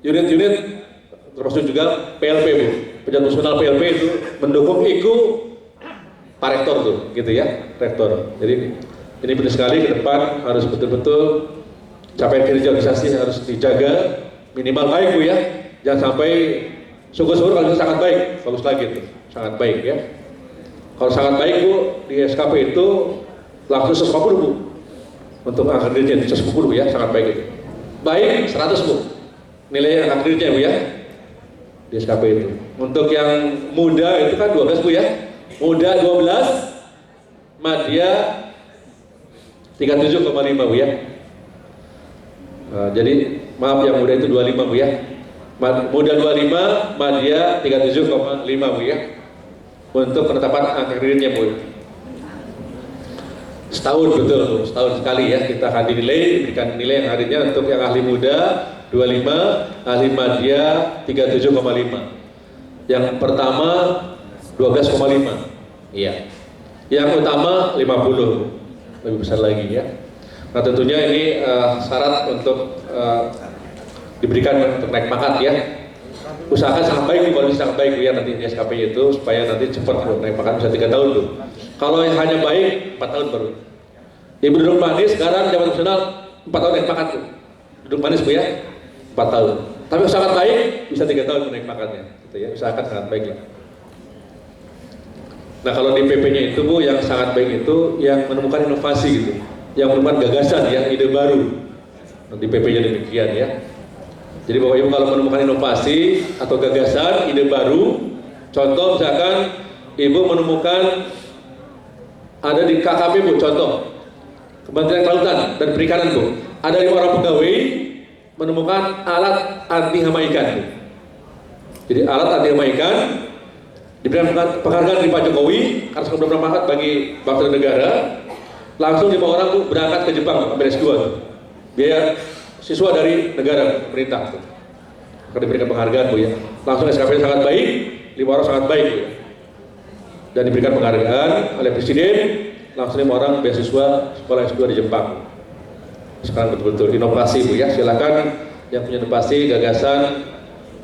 unit-unit, termasuk juga PLP Bu, Pejabat Personal PLP itu mendukung IKU Pak Rektor tuh, gitu ya, rektor. Jadi ini penting sekali, ke depan harus betul-betul capaian kinerja organisasi harus dijaga minimal baik Bu ya. Jangan sampai syukur-syukur kalau sangat baik, bagus lagi tuh, sangat baik ya. Kalau sangat baik Bu, di SKP itu langsung 150 Bu. Untuk angka kinerja 110 Bu ya, sangat baik itu. Baik 100 Bu. Nilai angka kinerja Bu ya. Di SKP itu. Untuk yang muda itu kan 12 Bu ya. Muda 12, madya 37,5 Bu ya. Jadi maaf, yang muda itu 25 Bu ya. Muda 25, madya 37,5 Bu ya. Untuk penetapan angka kreditnya Bu. Setahun betul Bu, setahun sekali ya kita akan dinilai, berikan nilai yang harinya untuk yang ahli muda 25, ahli madya 37,5. Yang pertama 12,5. Iya. Yang utama 50. Lebih besar lagi ya. Nah tentunya ini syarat untuk diberikan untuk naik pangkat ya. Usahakan sangat baik, kalau sangat baik ya nanti di SKP itu supaya nanti cepat naik pangkat, bisa 3 tahun tuh. Kalau yang hanya baik 4 tahun baru. Ibu duduk manis sekarang Jabatan Nasional 4 tahun naik pangkat tuh. Duduk manis Bu ya 4 tahun. Tapi sangat baik bisa 3 tahun naik pangkatnya. Gitu ya. Usahakan sangat baik lah. Nah kalau di PP-nya itu Bu, yang sangat baik itu yang menemukan inovasi gitu, yang menemukan gagasan ya, ide baru. Di PP-nya demikian ya. Jadi Bapak Ibu kalau menemukan inovasi atau gagasan, ide baru, contoh misalkan Ibu menemukan ada di KKP Bu, contoh Kementerian Kelautan dan Perikanan Bu, ada 5 orang pegawai menemukan alat anti hama ikan Bu. Jadi alat anti hama ikan diberikan penghargaan di Pak Jokowi karena sudah bermanfaat bagi bangsa dan negara. Langsung 5 orang Bu berangkat ke Jepang ambil S2 tuh. Biaya siswa dari negara pemerintah tuh. Akan diberikan penghargaan Bu ya. Langsung SKP sangat baik, 5 orang sangat baik Bu ya. Dan diberikan penghargaan oleh Presiden, langsung 5 orang beasiswa sekolah S2 di Jepang. Sekarang betul-betul inovasi Bu ya. Silakan yang punya inovasi, gagasan.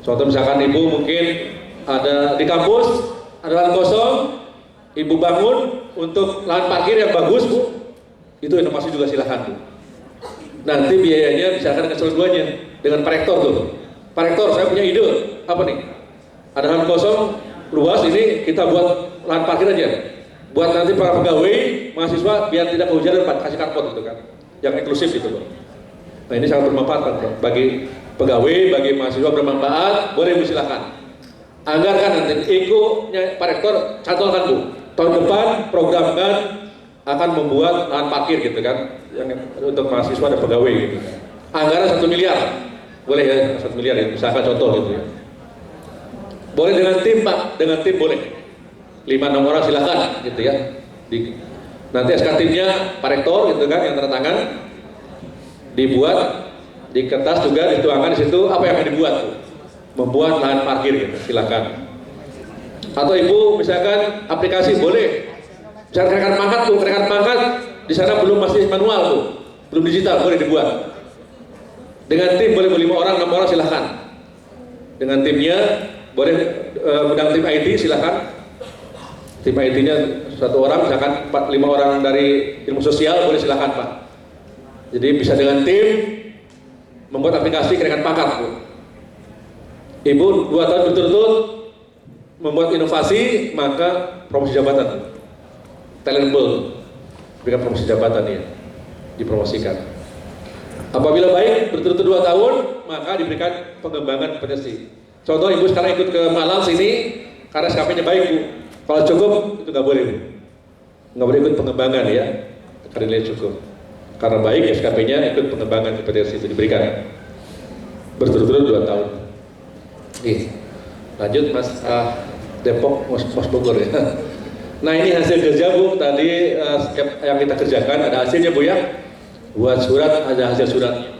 Contoh misalkan Ibu mungkin ada di kampus, ada lahan kosong, Ibu bangun untuk lahan parkir yang bagus Bu, itu inovasi juga silahkan Bu. Nanti biayanya misalkan dengan dua-duanya, dengan Pak Rektor tuh. Pak Rektor, saya punya ide, apa nih? Ada lahan kosong, luas, ini kita buat lahan parkir aja. Buat nanti para pegawai, mahasiswa, biar tidak kehujanan Pak, kasih karpot gitu kan. Yang inklusif gitu Pak. Nah ini sangat bermanfaat Pak, bagi pegawai, bagi mahasiswa bermanfaat, boleh Bu silahkan. Anggarkan nanti, IKU-nya Pak Rektor, cantongan Bu. Tahun depan programkan akan membuat lahan parkir gitu kan, yang untuk mahasiswa dan pegawai gitu. Anggaran 1 miliar, boleh ya 1 miliar ya, misalkan contoh gitu ya. Boleh dengan tim Pak, dengan tim boleh. 5-6 orang silahkan gitu ya. Nanti SK timnya Pak Rektor gitu kan yang tanda tangan, dibuat di kertas juga dituangkan di situ apa yang akan dibuat tuh. Membuat lahan parkir gitu, silahkan. Atau Ibu misalkan aplikasi boleh. Misalkan kenaikan pangkat tuh, kenaikan pangkat di sana belum masih manual tuh, belum digital, boleh dibuat. Dengan tim boleh 5 orang, 6 orang silahkan. Dengan timnya boleh undang tim IT silahkan. Tim IT-nya 1 orang, misalkan 5 orang dari ilmu sosial boleh silahkan Pak. Jadi bisa dengan tim membuat aplikasi kenaikan pangkat Bu. Ibu 2 tahun berturut-turut membuat inovasi, maka promosi jabatan, talentable, berikan promosi jabatan ya, dipromosikan. Apabila baik berturut-turut 2 tahun, maka diberikan pengembangan kompetensi. Contoh Ibu sekarang ikut ke Malang sini karena SKP-nya baik Bu. Kalau cukup itu nggak boleh Bu, nggak boleh ikut pengembangan ya, karena nilai cukup. Karena baik SKP-nya ikut pengembangan kompetensi itu diberikan berturut-turut 2 tahun. Nih, lanjut Mas Depok, Mas Bogor ya. Nah ini hasil kerja Bu, tadi yang kita kerjakan ada hasilnya Bu ya. Buat surat ada hasil suratnya.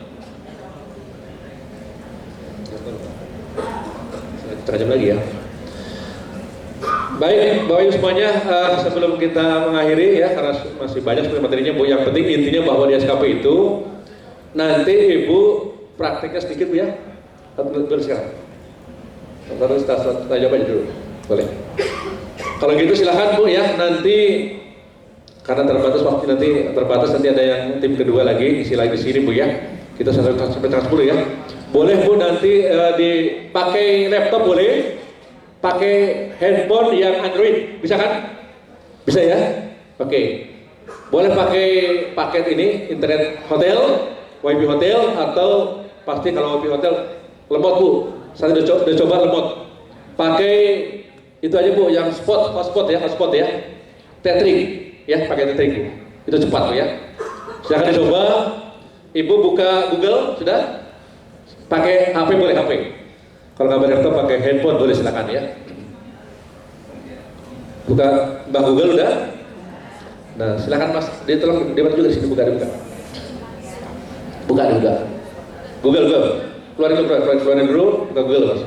Setengah jam lagi ya. Baik Bapak Ibu semuanya, sebelum kita mengakhiri ya, karena masih banyak sebenarnya materinya Bu. Yang penting intinya bahwa di SKP itu nanti Ibu prakteknya sedikit Bu ya. Betul sekarang. Terus kita jawab aja dulu, boleh. Kalau gitu silahkan Bu ya, nanti karena terbatas waktu nanti ada yang tim kedua lagi isi lagi di sini Bu ya. Kita sampai tanggal 10 ya. Boleh Bu nanti dipakai laptop boleh, pakai handphone yang Android bisa kan? Bisa ya? Oke. Boleh pakai paket ini internet hotel, WiFi hotel atau pasti kalau WiFi hotel lemot Bu. Saya udah coba lemot. Pakai itu aja Bu, yang hotspot ya, tethering ya, pakai tethering Bu. Itu cepat Bu ya. Silahkan dicoba. Ibu buka Google sudah. Pakai HP boleh HP. Kalau nggak berlaptop pakai handphone boleh silakan ya. Buka Mbak Google udah. Nah silakan Mas, dia tolong debat juga di sini buka. Buka. Google. Keluarin dulu, buka Google Mas.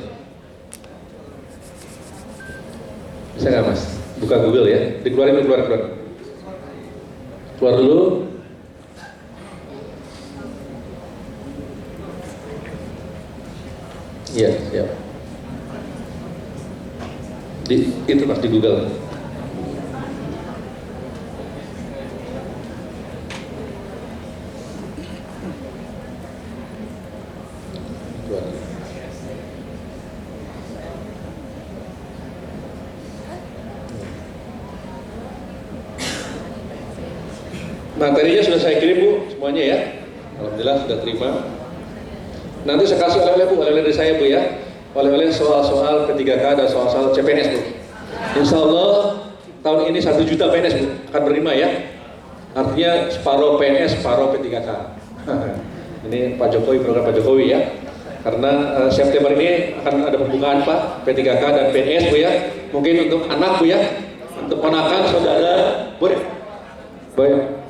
Bisa nggak Mas? Buka Google ya, dikeluarin dulu, keluar dulu. Iya, siap. Itu Mas di Google. Materinya sudah saya kirim Bu, semuanya ya. Alhamdulillah sudah terima. Nanti saya kasih oleh-oleh Bu, oleh-oleh dari saya Bu ya. Oleh-oleh soal-soal P3K dan soal-soal CPNS Bu. Insya Allah tahun ini 1 juta PNS Bu akan menerima ya. Artinya separuh PNS, separuh P3K. Ini Pak Jokowi, program Pak Jokowi ya. Karena September ini akan ada pembukaan Pak P3K dan PNS Bu ya. Mungkin untuk anak Bu ya, untuk ponakan, saudara, boleh. Baik.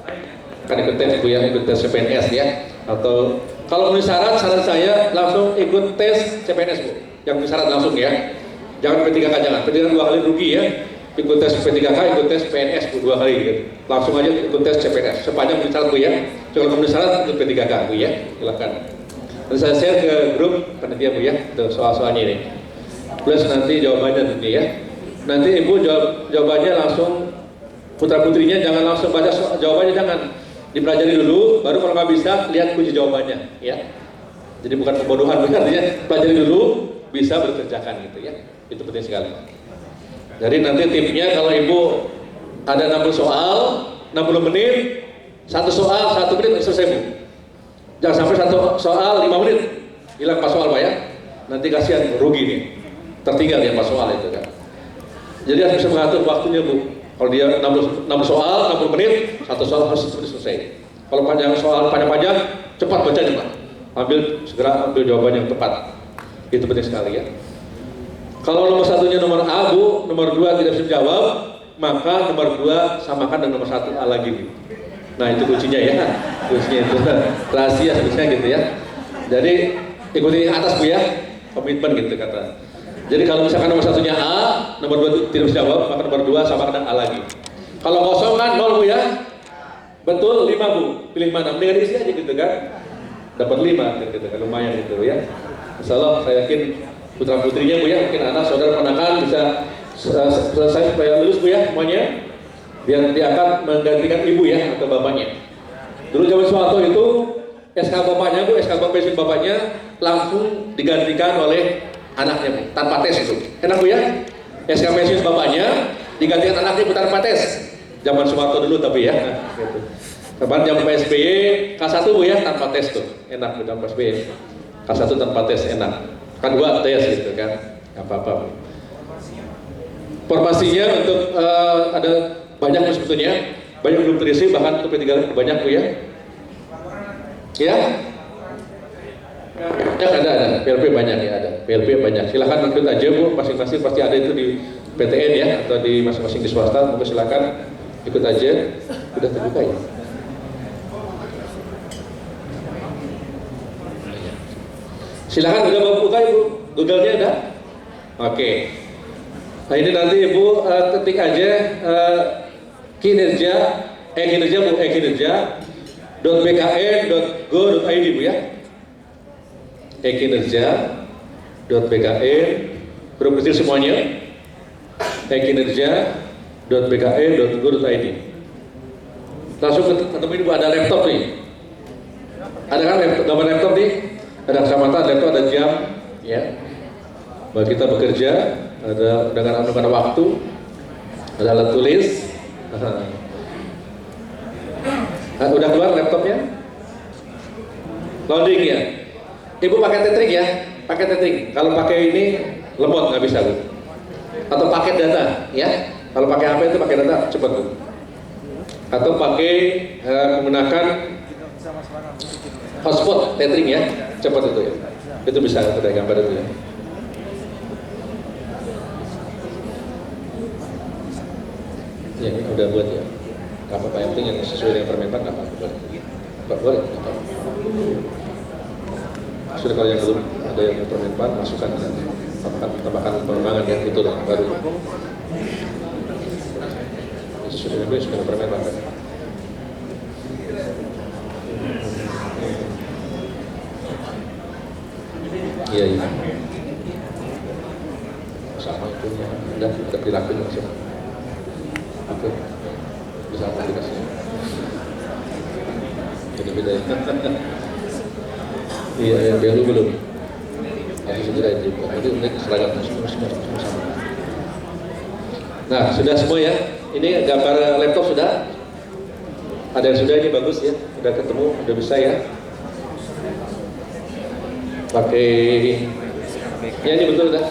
Kan ikut tes Bu ya, ikut tes CPNS ya. Atau kalau memenuhi syarat saya langsung ikut tes CPNS Bu. Yang memenuhi syarat langsung ya. Jangan P3K, jangan. P3K 2 kali rugi ya. Ikut tes P3K, ikut tes PNS Bu 2 kali gitu. Langsung aja ikut tes CPNS. Sepanjang memenuhi syarat Bu ya. Kalau memenuhi syarat ikut P3K Bu ya. Silakan. Nanti saya share ke grup panitia Bu ya. Untuk soal-soalnya ini. Plus nanti jawabannya nanti ya. Nanti Ibu jawabannya langsung, putra putrinya jangan langsung baca jawabannya, jangan. Dipelajari dulu, baru kalau nggak bisa lihat kunci jawabannya, ya. Jadi bukan pembodohan, artinya pelajari dulu, bisa berkerjakan gitu ya. Itu penting sekali. Jadi nanti tipnya kalau Ibu ada 60 soal, 60 menit, 1 soal 1 menit selesai Bu. Jangan sampai 1 soal 5 menit hilang 4 soal Pak ya. Nanti kasihan rugi nih, tertinggal ya 4 soal itu kan. Jadi harus bisa mengatur waktunya Bu. Kalau dia 60 soal, 60 menit, satu soal harus selesai. Kalau panjang soal panjang-panjang, cepat bacanya Pak. Segera ambil jawaban yang tepat. Itu penting sekali ya. Kalau nomor satunya nomor A Bu, nomor 2 tidak bisa jawab, maka nomor 2 samakan dengan nomor 1 A lagi Bu. Nah itu kuncinya ya, kuncinya itu rahasia sebetulnya gitu ya. Jadi ikuti yang atas Bu ya, komitmen gitu kata. Jadi kalau misalkan nomor satunya A, nomor 2 tidak bisa jawab, maka nomor 2 samakan dengan A lagi. Kalau kosong kan 0 Bu ya, betul 5 Bu, pilih mana? Mendingan isi aja gitu kan, dapat 5 gitu kan, lumayan gitu ya. Insya Allah saya yakin putra putrinya Bu ya, mungkin anak saudara ponakan bisa selesai supaya lulus Bu ya semuanya, biar diangkat menggantikan ibu ya atau bapaknya. Dulu zaman Soeharto itu SK bapaknya Bu, SK pensiun bapaknya langsung digantikan oleh anaknya Bu, tanpa tes itu. Enak Bu ya, SK pensiun bapaknya digantikan anaknya Bu tanpa tes. Zaman Soeharto dulu tapi ya. Gitu. Kapan zaman PSBY K1 Bu ya tanpa tes tuh, enak Bu tanpa PSBY. K1 tanpa tes enak. K2 tes gitu kan, nggak apa-apa. Formasinya untuk ada banyak sebetulnya, banyak belum terisi, bahkan untuk P3 banyak Bu ya. Ya? Ya ada, PLP banyak ya ada, PLP banyak. Silahkan ikut aja Bu, masing-masing pasti ada itu di PTN ya, atau di masing-masing di swasta, monggo silakan ikut aja. Sudah terbuka ya? Silakan udah mau buka Ibu, Google-nya ada? Oke. Nah ini nanti Ibu ketik aja kinerja.bkn.go.id Bu ya. kinerja.bkn huruf kecil semuanya. kinerja.bkn.go.id. Langsung ketemu ini Bu, ada laptop nih. Ada kan gambar laptop nih? Ada kacamata, laptop, ada jam ya. Bahwa kita bekerja, ada dengan waktu, ada alat tulis. Udah keluar laptopnya? Loading ya? Ibu pakai tetrik ya? Pakai tetrik. Kalau pakai ini lemot nggak bisa Bu. Atau paket data ya? Kalau pakai apa itu pakai data cepat Bu. Atau pakai menggunakan hotspot tethering ya, cepat itu ya. Itu bisa ada gambar itu ya. Ya ini udah buat ya. Gak apa-apa, yang penting yang sesuai dengan permenpan gak apa-apa. Boleh, gak apa-apa. Sudah kalau yang belum ada yang permenpan, masukkan nanti. Tambahkan pengembangan ya, itu lah baru. Sudah permenpan kan? Iya, iya. Sama itu ya, udah perilaku langsung. Oke, bisa aplikasi. Jadi beda ya. Iya, yang baru belum. Harus segera itu. Jadi unik seragam semua sama. Nah, sudah semua ya. Ini gambar laptop sudah. Ada yang sudah, ini bagus ya. Sudah ketemu, udah bisa ya. Pakai ya ini betul dah.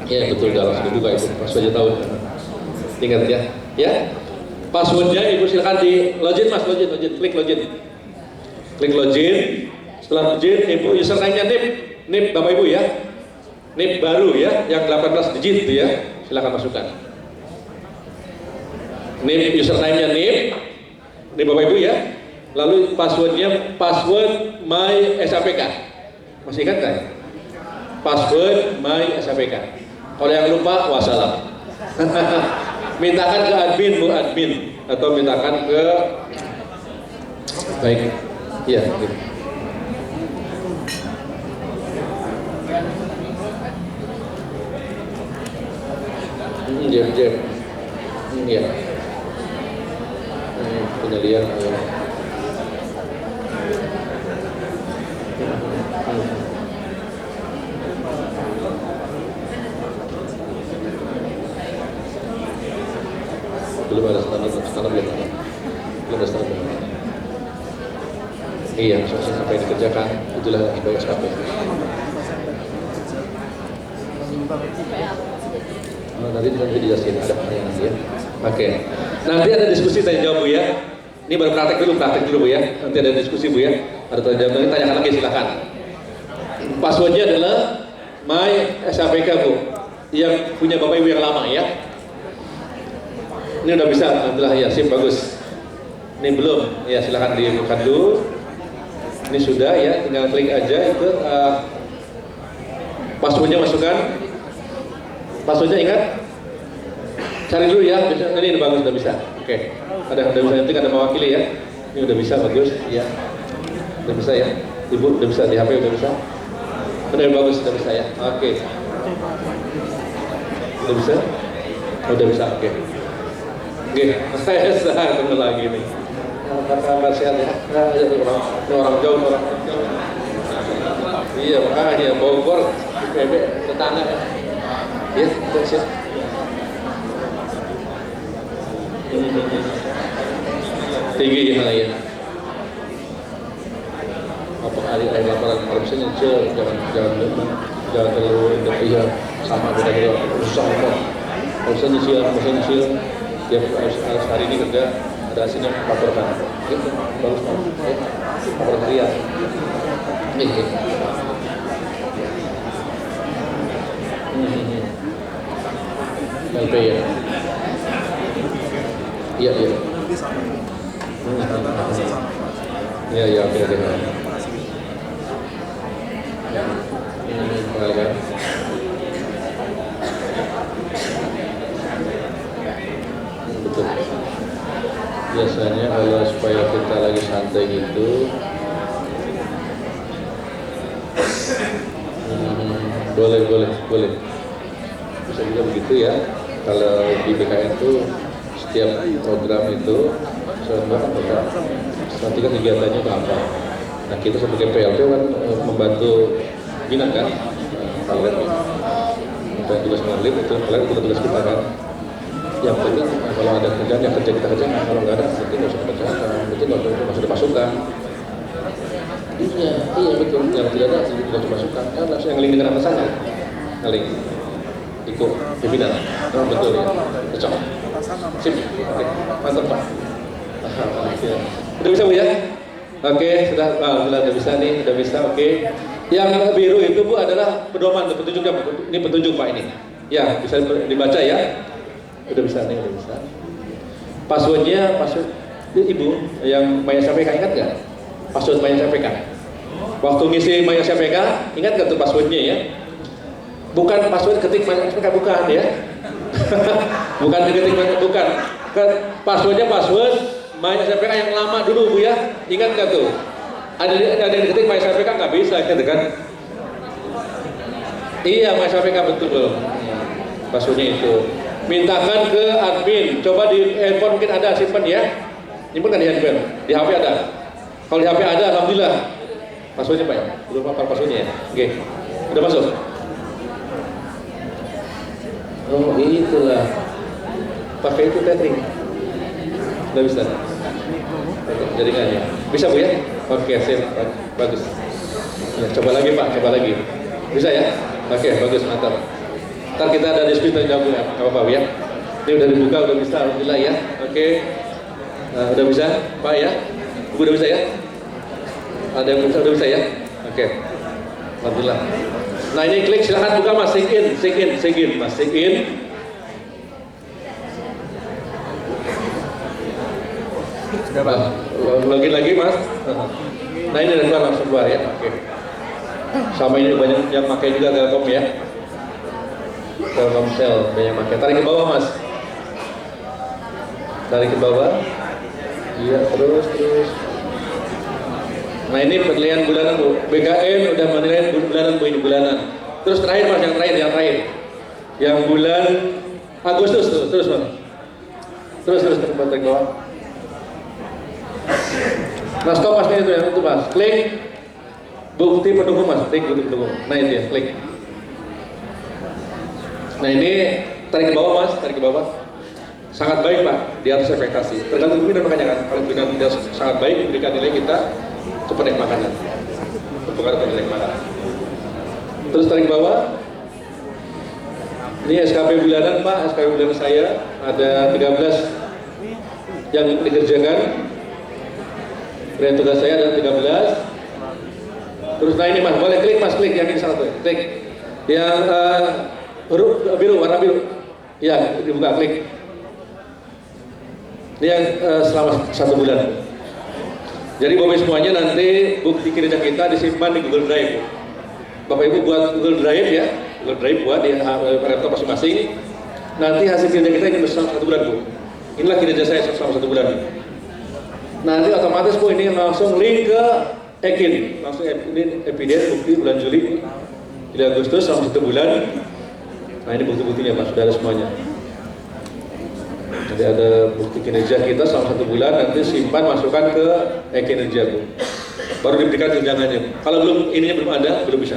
Ya betul dah, langsung dibuka itu. Passwordnya tahu. Ingat ya. Ya. Passwordnya Ibu silakan di login Mas, login, klik login. Klik login. Setelah login, Ibu username-nya NIP Bapak Ibu ya. NIP baru ya, yang 18 digit itu ya. Silakan masukkan. NIP username-nya NIP Bapak Ibu ya. Lalu passwordnya password my SAPK. Masih ingat kan? Password my SAPK. Kalau yang lupa wassalam. Mintakan ke admin Bu, admin, atau mintakan ke baik. Iya. Gitu. Jam. Iya. Penelian. Belum ada standar belum ada standar. Iya, sampai dikerjakan itulah sebagai SKP. nanti dijelasin ada nanti ya. Oke. Nanti ada diskusi tanya jawab Bu ya. Ini baru praktek dulu Bu ya. Nanti ada diskusi Bu ya. Ada tanya jawab, tanyakan lagi silakan. Passwordnya adalah My SAPK Bu. Yang punya Bapak Ibu yang lama ya. Ini udah bisa, alhamdulillah ya, sip bagus. Ini belum, ya silakan dibuka dulu. Ini sudah ya, tinggal klik aja itu. Passwordnya masukkan. Passwordnya ingat. Cari dulu ya, ini udah bagus, udah bisa. Oke, udah bisa, nanti ada mewakili ya. Ini udah bisa, bagus, ya. Udah bisa ya, Ibu udah bisa, di HP udah bisa. Udah bagus, udah bisa ya. Oke. Udah bisa? Udah bisa, oke. Oke, saya ketemu lagi nih. Kabar sehat ya? Orang jauh, orang jauh. Iya, makanya Bogor, bebek, tetangga ya. Ya, siap. Tinggi ya. Apa hari laporan korupsi nyicil, jangan terlalu iya sama beda susah kok. Harusnya nyicil, dia harus hari ini kerja ada hasilnya laporkan. Gitu, bagus banget. Laporan harian. LP ya. Iya. Iya, oke. Kan? Betul. Biasanya kalau supaya kita lagi santai gitu, boleh. Bisa juga begitu ya. Kalau di BKN itu setiap program itu nanti kan kegiatannya apa. Nah kita sebagai PLT kan membantu bina kan, dan tugas mengalir itu kalian tugas kita kan. Yang penting kalau ada kerjaan yang kerja kita kerja, kalau nggak ada nanti nggak usah kerjakan, nanti nggak usah dipasukan. Iya betul. Yang tidak ada tidak dipasukan. Kan langsung yang link dengan atasannya, link ikut pimpinan. Betul ya, cocok. Sip, oke, mantap Pak. Udah bisa Bu ya? Oke, sudah, alhamdulillah udah bisa nih, udah bisa. Oke. Yang biru itu Bu adalah pedoman, petunjuknya. Ini petunjuk Pak ini. Ya, bisa dibaca ya. Udah bisa nih, udah bisa. Password Ibu yang Maya SAPK ingat nggak? Password Maya SAPK. Waktu ngisi Maya SAPK, ingat nggak tuh passwordnya ya? Bukan password ketik Maya SAPK, bukan ya? Bukan ketik bukan. Passwordnya password Maya SAPK yang lama dulu Bu ya. Ingat nggak tuh? Ada yang ketik Maya SAPK nggak bisa gitu kan? Iya, Maya SAPK betul. Passwordnya itu. Mintakan ke admin. Coba di handphone mungkin ada, simpan ya. Simpan kan di handphone. Di HP ada. Kalau di HP ada, alhamdulillah. Passwordnya Pak ya? Belum hafal passwordnya ya? Oke. Udah masuk? Oh itulah. Pakai itu tethering. Udah bisa? Jaringannya. Bisa Bu ya? Oke, sip. Bagus. Ya, coba lagi Pak, coba lagi. Bisa ya? Oke, bagus, mantap. Ntar kita ada diskusi tentang jawab ya, apa-apa ya. Ini udah dibuka, udah bisa, alhamdulillah ya. Oke. Nah, udah bisa, Pak ya? Ibu udah bisa ya? Ada yang bisa, udah bisa ya? Oke. Alhamdulillah. Nah ini klik, silahkan buka Mas, sign in, Mas, sign in. Sudah Pak. Login lagi Mas. Nah ini udah keluar, langsung keluar ya. Oke. Sama ini banyak yang pakai juga Telkom ya. Telkomsel banyak pakai. Tarik ke bawah Mas. Tarik ke bawah. Iya terus. Nah ini penilaian bulanan Bu. BKN udah menilai bulanan Bu, ini bulanan. Terus terakhir Mas, yang terakhir. Yang bulan Agustus tuh, terus Mas. Terus tarik ke bawah. Nah stop Mas, itu yang itu Mas. Klik bukti pendukung Mas, klik bukti pendukung. Nah itu ya, klik. Nah ini tarik ke bawah Mas, tarik ke bawah. Sangat baik Pak, di atas ekspektasi. Tergantung pimpinan makanya kan. Kalau pimpinan tidak sangat baik, memberikan nilai kita cepat naik makanan. Berpengaruh ke nilai makanan. Terus tarik ke bawah. Ini SKP bulanan Pak, SKP bulanan saya ada 13 yang dikerjakan. Dari tugas saya ada 13. Terus nah ini Mas, boleh klik Mas, klik yang ini salah tuh, klik. Yang huruf biru, warna biru. Ya, dibuka, klik. Ini yang selama 1 bulan. Jadi Bapak semuanya nanti bukti kinerja kita disimpan di Google Drive. Bapak Ibu buat Google Drive ya, Google Drive buat di laptop masing-masing. Nanti hasil kinerja kita ini selama 1 bulan Bu. Inilah kinerja saya selama 1 bulan. Nanti otomatis Bu ini langsung link ke Ekin, langsung ini evidence bukti bulan Juli, Agustus selama 1 bulan. Nah ini bukti-buktinya Pak, sudah ada semuanya. Jadi ada bukti kinerja kita selama 1 bulan, nanti simpan masukkan ke e-kinerja Bu. Baru diberikan tunjangannya. Kalau ininya belum ada, belum bisa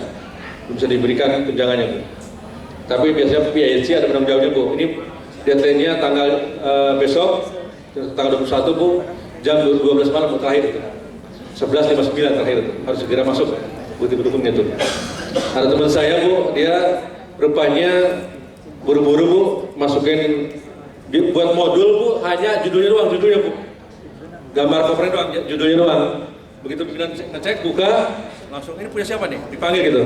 diberikan tunjangannya Bu. Tapi biasanya PIC ada penanggung jawabnya Bu. Ini deadline-nya tanggal besok, tanggal 21 Bu, jam 12 malam terakhir itu. 11.59 terakhir itu, harus segera masuk bukti pendukungnya itu. Ada teman saya Bu, dia rupanya buru-buru Bu, masukin buat modul Bu, hanya judulnya doang, Bu. Gambar covernya doang, judulnya doang. Begitu pimpinan ngecek, buka, langsung ini punya siapa nih? Dipanggil gitu.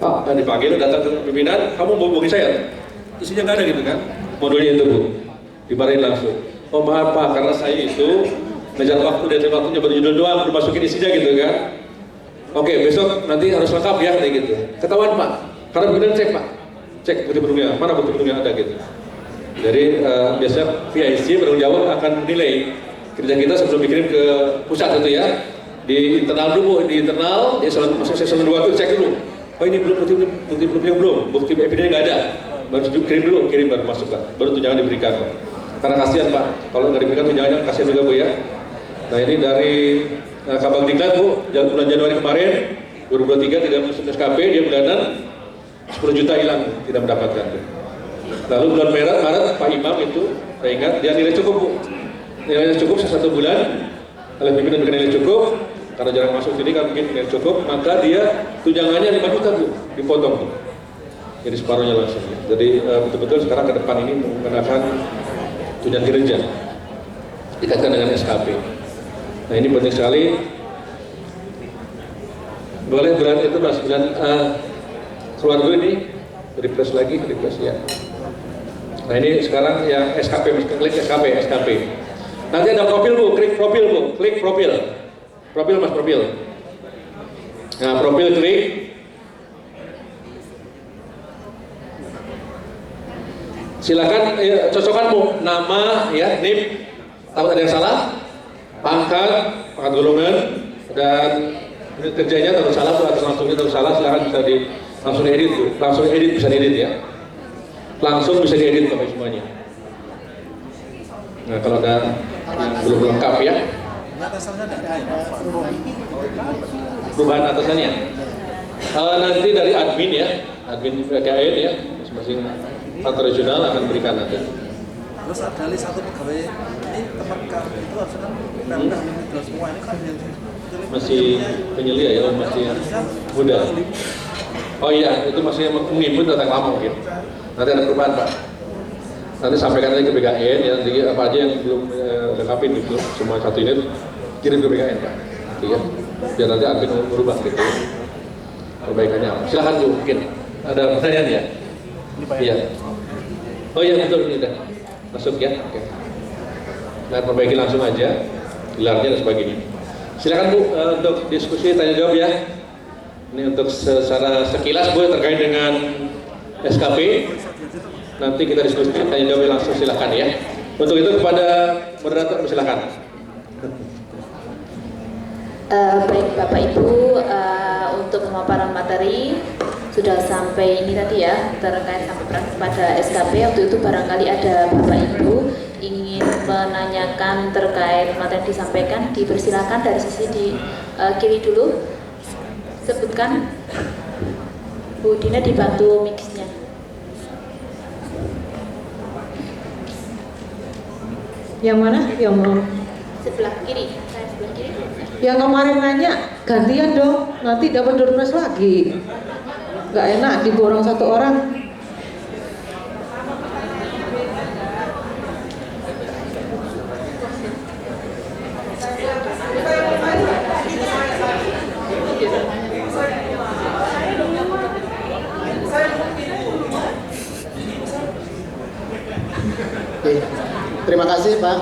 Pak, dan dipanggil, datang ke pimpinan, kamu mau bagi saya? Isinya nggak ada gitu kan? Modulnya itu Bu, dimarahin langsung. Oh maaf Pak, karena saya itu ngejar waktu, dari waktunya baru judul doang, belum masukin isinya gitu kan? Oke, besok nanti harus lengkap ya, kayak gitu. Ketahuan Pak, karena pimpinan cek Pak, cek bukti pendukungnya, mana bukti pendukungnya ada gitu. Jadi biasanya PIC penanggung jawab akan menilai kerja kita sebelum dikirim ke pusat itu ya. Di internal dulu, di internal, di season 2 itu cek dulu. Oh ini belum bukti belum, bukti evidence nggak ada. Baru kirim baru masuk Pak, baru tunjangan diberikan. Karena kasihan Pak, kalau nggak diberikan tunjangannya kasihan juga Bu ya. Nah ini dari Kabag Diklat Bu, bulan Januari kemarin 2023 tidak masuk SKP, dia bulanan 10 juta hilang, tidak mendapatkan. Lalu bulan Maret Pak Imam itu, saya ingat dia nilai cukup Bu, nilainya cukup 1 bulan, oleh pimpinan dengan nilai cukup, karena jarang masuk sini kan mungkin nilai cukup, maka dia tunjangannya 5 juta Bu, dipotong Bu. Jadi separuhnya langsung. Jadi betul-betul sekarang ke depan ini menggunakan tunjangan kinerja dikaitkan dengan SKP. Nah ini penting sekali. Boleh bulan itu Mas, bulan keluar dulu ini, refresh lagi, refresh ya. Nah ini sekarang yang SKP, klik SKP. Nanti ada profil Bu, klik profil Bu, klik profil. Profil Mas, profil. Nah profil klik. Silakan cocokkan Bu, nama ya, NIP, takut ada yang salah, pangkat golongan, dan kerjanya takut salah Bu, atau langsungnya takut salah, silakan bisa langsung diedit Bu, langsung edit, bisa diedit ya. Langsung bisa diedit Bapak semuanya. Nah kalau ada yang belum lengkap ya. Perubahan atasannya. Nanti dari admin ya, admin PKN ya, masing-masing kantor regional akan berikan nanti. Terus ada satu pegawai ini tempat itu harusnya kan semua ini kan masih penyelia ya, masih muda. Oh iya, itu masih mengimpun data lama mungkin. Nanti ada perubahan Pak. Nanti sampaikan lagi ke BKN ya, nanti apa aja yang belum lengkapin itu semua satu ini kirim ke BKN Pak. Iya, biar nanti admin merubah gitu perbaikannya. Silakan Bu, mungkin ada pertanyaan ya? Iya. Oh iya betul, ini udah masuk ya. Oke. Nah perbaiki langsung aja gelarnya dan sebagainya. Silakan Bu untuk diskusi tanya jawab ya. Ini untuk secara sekilas Bu terkait dengan SKP. Nanti kita diskusi tanya jawab langsung, silakan ya. Untuk itu kepada moderator silakan. Baik Bapak Ibu, untuk pemaparan materi sudah sampai ini tadi ya, terkait sampai pada SKP. Waktu itu barangkali ada Bapak Ibu ingin menanyakan terkait materi disampaikan, dipersilakan dari sisi di kiri dulu. Sebutkan, Bu Dina dibantu mix-nya. Yang mana? Yang mau? Sebelah kiri, saya sebelah kiri. Yang kemarin nanya, gantian dong, nanti dapat donors lagi. Nggak enak diborong satu orang. Oke, terima kasih Pak.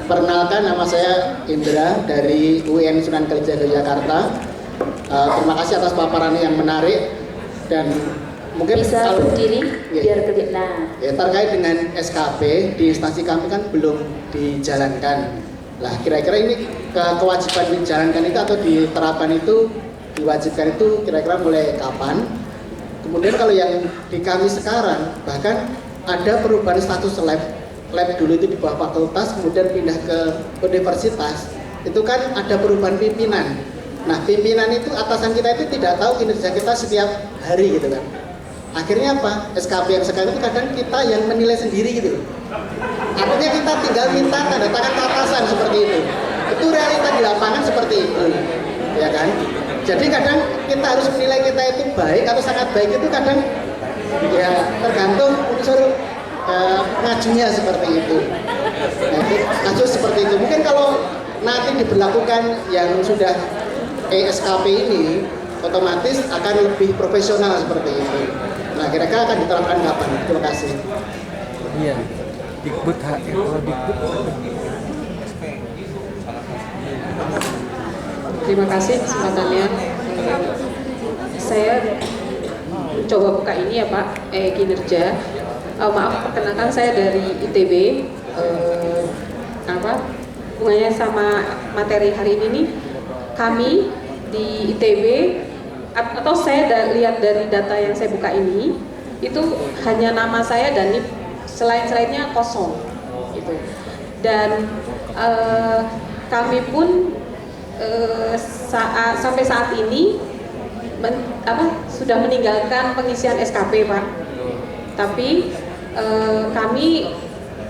Perkenalkan, nama saya Indra dari UIN Sunan Kalijaga Jakarta. Terima kasih atas paparan yang menarik dan mungkin Bisa berdiri Ya. biar kelihatan. Nah, Ya, terkait dengan SKP di instansi kami kan belum dijalankan. Lah, kira-kira ini kewajiban dijalankan itu atau diterapkan itu diwajibkan itu kira-kira mulai kapan? Kemudian kalau yang di kami sekarang bahkan ada perubahan status lab dulu itu di bawah fakultas kemudian pindah ke universitas, itu kan ada perubahan pimpinan. Nah, pimpinan itu atasan kita itu tidak tahu kinerja kita setiap hari gitu kan. Akhirnya apa? SKP yang sekarang itu kadang kita yang menilai sendiri gitu. Artinya kita tinggal minta tanda tangan ke atasan seperti itu. Itu realita di lapangan seperti itu, ya kan? Jadi kadang kita harus menilai kita itu baik atau sangat baik itu kadang ya tergantung unsur ngajunya seperti itu. Nah, itu kasus seperti itu. Mungkin kalau nanti diberlakukan yang sudah SKP ini otomatis akan lebih profesional seperti itu. Nah, kira-kira akan diterapkan kapan? Terima kasih. Iya, Dikbud kalau Dikbud. Terima kasih kesempatannya. Saya coba buka ini ya Pak, kinerja. Maaf, perkenalkan saya dari ITB. Hubungannya sama materi hari ini nih, kami di ITB atau saya lihat dari data yang saya buka ini, itu hanya nama saya dan NIP, selain-selainnya kosong gitu. Dan kami pun sampai saat ini sudah meninggalkan pengisian SKP Pak. Tapi kami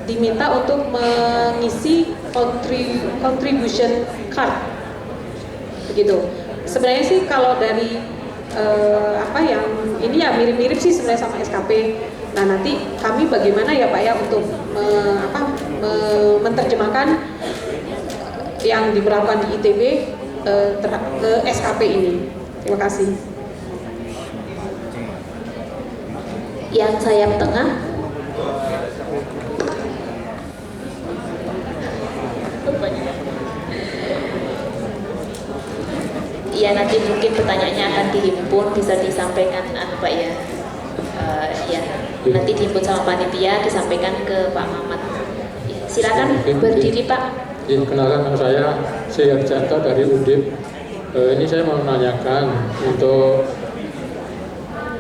diminta untuk mengisi contribution card begitu. Sebenarnya sih kalau dari yang ini ya mirip-mirip sih sebenarnya sama SKP. Nah, nanti kami bagaimana ya Pak ya untuk menerjemahkan yang diberlakukan di ITB ke SKP ini. Terima kasih. yang sayap tengah. Ya, nanti mungkin pertanyaannya akan dihimpun, bisa disampaikan Pak ya. Ya, nanti dihimpun sama panitia, disampaikan ke Pak Mamat. Ya, silakan berdiri Pak. Kenalkan, nama saya Seyarjanto dari Undip. Ini saya mau menanyakan untuk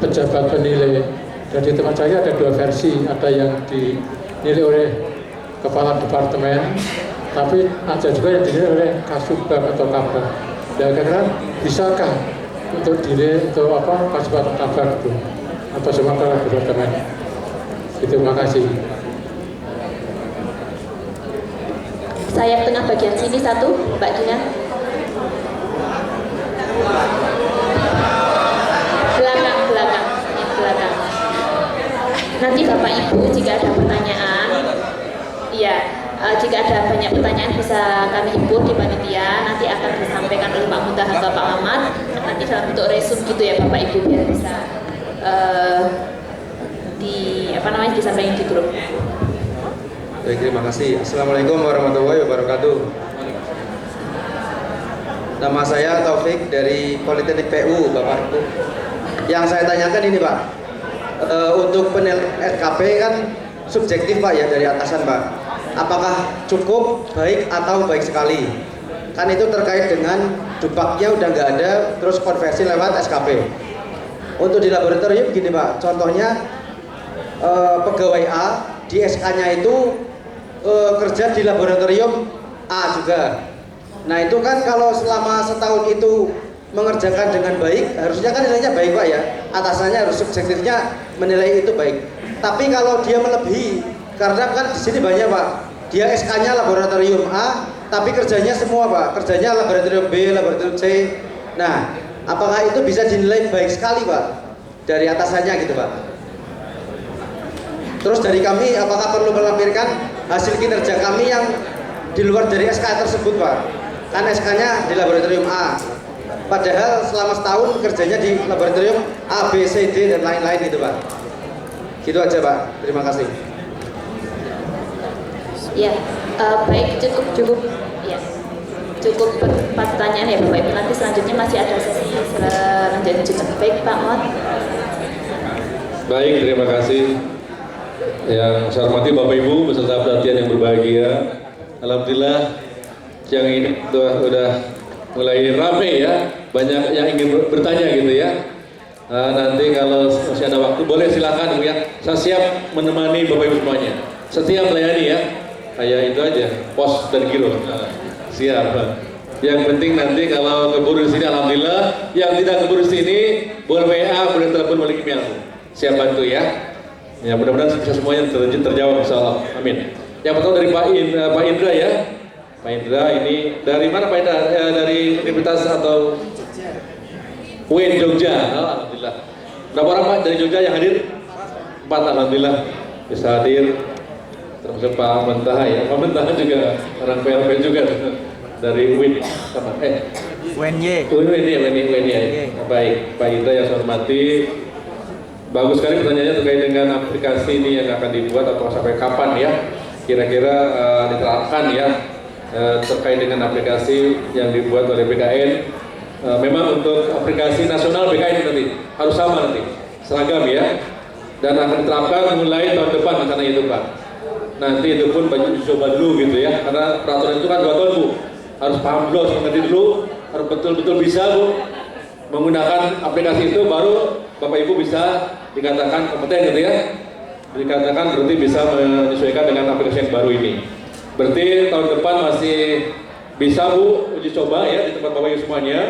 pejabat penilai. Dan di tempat saya ada dua versi, ada yang dinilai oleh kepala departemen, tapi ada juga yang dinilai oleh kasubag atau kabar. Dan kira-kira bisakah untuk dinilai untuk kasubag atau kabar itu atau semua kepala departemen? Terima kasih. Sayap tengah bagian sini satu, Mbak Dina. Belakang. Nanti Bapak Ibu jika ada pertanyaan, jika ada banyak pertanyaan bisa kami himpun di panitia, nanti akan disampaikan oleh Pak Mudah atau Pak Ahmad, nanti dalam bentuk resume gitu ya Bapak Ibu biar bisa disampaikan di grup. Baik, terima kasih. Assalamualaikum warahmatullahi wabarakatuh. Nama saya Taufik dari Politeknik PU, Bapak Ibu. Yang saya tanyakan ini Pak, untuk penilaian SKP kan subjektif Pak ya dari atasan Pak. Apakah cukup, baik atau baik sekali? Kan itu terkait dengan dupaknya udah nggak ada, terus konversi lewat SKP. Untuk di laboratorium gini Pak, contohnya pegawai A di SK-nya itu kerja di laboratorium A juga. Nah itu kan kalau selama setahun itu mengerjakan dengan baik, harusnya kan nilainya baik Pak ya. Atasannya harus subjektifnya menilai itu baik. Tapi kalau dia melebihi, karena kan di sini banyak Pak, dia SK-nya laboratorium A, tapi kerjanya semua Pak, kerjanya laboratorium B, laboratorium C. Nah, apakah itu bisa dinilai baik sekali Pak dari atasannya gitu Pak? Terus dari kami, apakah perlu melampirkan hasil kinerja kami yang di luar dari SK tersebut Pak? kan SK-nya di laboratorium A. Padahal selama setahun kerjanya di laboratorium A, B, C, D dan lain-lain gitu Pak. Gitu aja Pak. Terima kasih. Ya, baik, cukup ya. Cukup pertanyaan ya Bapak Ibu. Nanti selanjutnya masih ada sesi selanjutnya. Baik Pak Mod. Baik, terima kasih. Yang saya hormati Bapak Ibu beserta pelatihan yang berbahagia. Alhamdulillah yang ini udah mulai rame ya, banyak yang ingin bertanya gitu ya. Nanti kalau masih ada waktu boleh silakan Bu ya. Saya siap menemani Bapak Ibu semuanya. Setiap melayani ya. Kayak itu aja, pos dan giro. Siap. Yang penting nanti kalau keburu di sini alhamdulillah, yang tidak keburu di sini boleh WA, boleh telepon, boleh email. Siap bantu ya. Ya mudah-mudahan bisa semuanya terjawab insyaallah. Amin. Yang pertama dari Pak Indra ya. Pak Indra ini dari mana Pak Indra? Dari Universitas atau UIN Jogja. Alhamdulillah. Berapa orang Pak dari Jogja yang hadir? 4 alhamdulillah bisa hadir. Termasuk Pak Mentaha ya. Pak Mentaha juga orang PLP juga dari UIN. UNY. UIN ya. Baik, Pak Indra yang saya hormati. Bagus sekali pertanyaannya terkait dengan aplikasi ini yang akan dibuat atau sampai kapan ya kira-kira diterapkan ya terkait dengan aplikasi yang dibuat oleh BKN. Memang untuk aplikasi nasional BKN nanti harus sama nanti seragam ya, dan akan diterapkan mulai tahun depan rencana itu Pak. Nanti itu pun banyak dicoba dulu gitu ya, karena peraturan itu kan 2 tahun Bu, harus paham dulu, harus mengerti dulu, harus betul-betul bisa Bu menggunakan aplikasi itu, baru Bapak Ibu bisa dikatakan kompeten gitu ya, dikatakan berarti bisa menyesuaikan dengan aplikasi yang baru ini. Berarti tahun depan masih bisa Bu uji coba ya di tempat Bapak Ibu semuanya,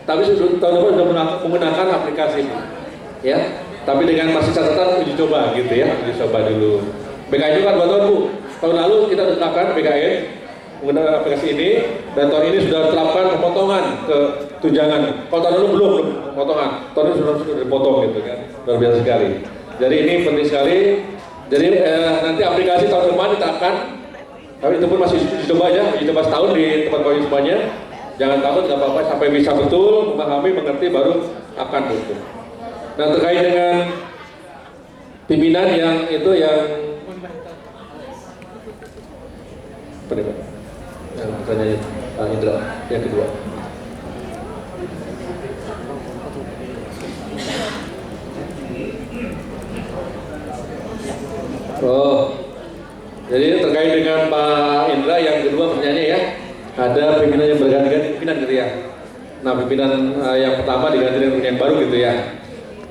tapi tahun depan sudah menggunakan aplikasi Bu ya, tapi dengan masih catatan uji coba gitu ya, uji coba dulu. BKN itu kan 2 tahun Bu, tahun lalu kita terapkan BKN menggunakan aplikasi ini, dan tahun ini sudah terapkan pemotongan ke tunjangan. Kalau tahun lalu belum pemotongan, tahun ini sudah dipotong gitu kan, luar biasa sekali. Jadi ini penting sekali. Jadi nanti aplikasi tahun depan diterapkan, tapi itu pun masih uji coba aja, uji coba setahun di tempat Bapak semuanya. Jangan takut, nggak apa-apa, sampai bisa betul memahami, mengerti, baru akan betul. Nah terkait dengan pimpinan yang itu yang yang pertanyaannya Pak Indra yang kedua. Oh, jadi terkait dengan Pak Indra yang kedua pertanyaannya ya, ada pimpinan yang berganti-ganti pimpinan gitu ya. Nah pimpinan yang pertama diganti dengan yang baru gitu ya.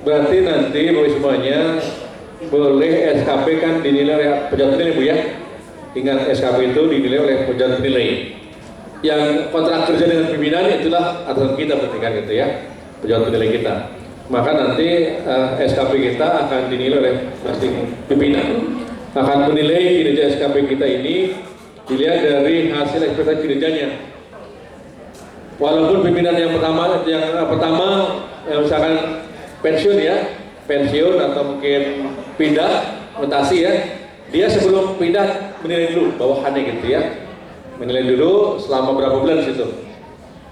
Berarti nanti Bapak semuanya boleh SKP kan dinilai oleh pejabat nilai Bu ya. Ingat SKP itu dinilai oleh pejabat nilai. Yang kontrak kerja dengan pimpinan itulah atasan kita berarti kan gitu ya, pejabat nilai kita. Maka nanti SKP kita akan dinilai oleh masing pimpinan. Akan menilai kinerja SKP kita ini dilihat dari hasil ekspektasi kinerjanya. Walaupun pimpinan yang pertama misalkan pensiun ya, pensiun atau mungkin pindah mutasi ya, dia sebelum pindah menilai dulu bawahannya gitu ya, menilai dulu selama berapa bulan di situ,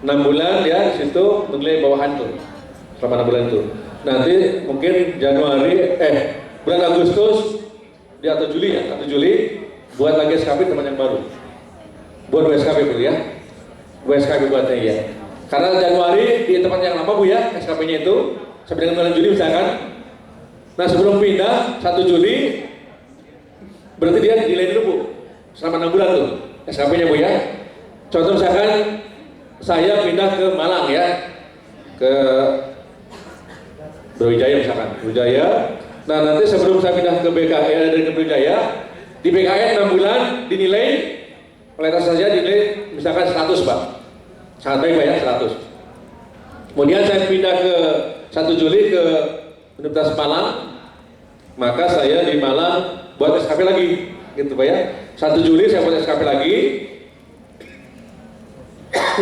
6 bulan ya di situ menilai bawahan tuh selama 6 bulan itu. Nanti mungkin bulan Agustus dia atau Juli ya, 1 Juli buat lagi SKP teman yang baru, buat SKP dulu ya, buat SKP buatnya ya. Karena Januari di tempat yang lama Bu ya SKP-nya itu sampai dengan bulan Juli misalkan. Nah sebelum pindah 1 Juli berarti dia nilai dulu Bu selama 6 bulan tuh SKP-nya Bu ya. Contoh misalkan saya pindah ke Malang ya, ke Brawijaya misalkan, Brawijaya. Nah nanti sebelum saya pindah ke BKN dari Brawijaya, di BKN 6 bulan dinilai oleh atas saja dinilai misalkan 100 Pak, sangat baik Pak ya 100. Kemudian saya pindah ke 1 Juli ke Universitas Malang, maka saya di Malang buat SKP lagi gitu Pak ya. 1 Juli saya buat SKP lagi,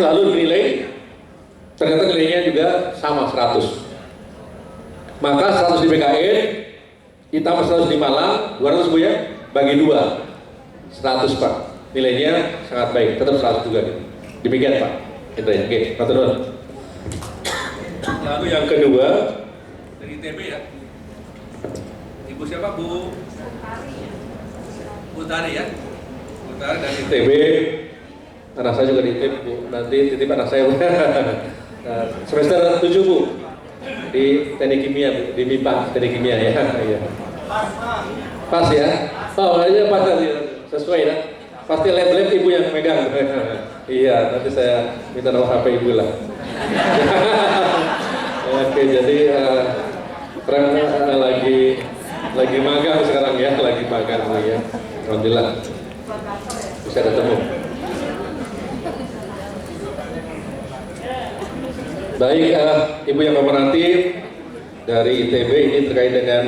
lalu dinilai ternyata nilainya juga sama 100. Maka 100 di BKN ditambah 100 di Malang, 200 Bu ya, bagi 2 100 Pak, nilainya sangat baik, tetap 100 juga gitu. Demikian Pak. Itu ya, oke, matur nuwun. Lalu yang kedua dari ITB ya. Ibu siapa Bu? Bu Tari ya. Bu Tari dari ITB. Anak saya juga di ITB Bu. Nanti titip anak saya Bu. Semester 7 Bu. Di teknik kimia Bu. Di MIPA teknik kimia ya. Iya. Pas ya. Oh iya pas tadi sesuai ya. Pasti lab ibu yang megang. Iya, nanti saya minta nomor HP ibu lah. Oke, jadi sekarang lagi magang sekarang ya, lagi magang ya. Alhamdulillah bisa ketemu. Baik, ibu yang pemerhati dari ITB ini terkait dengan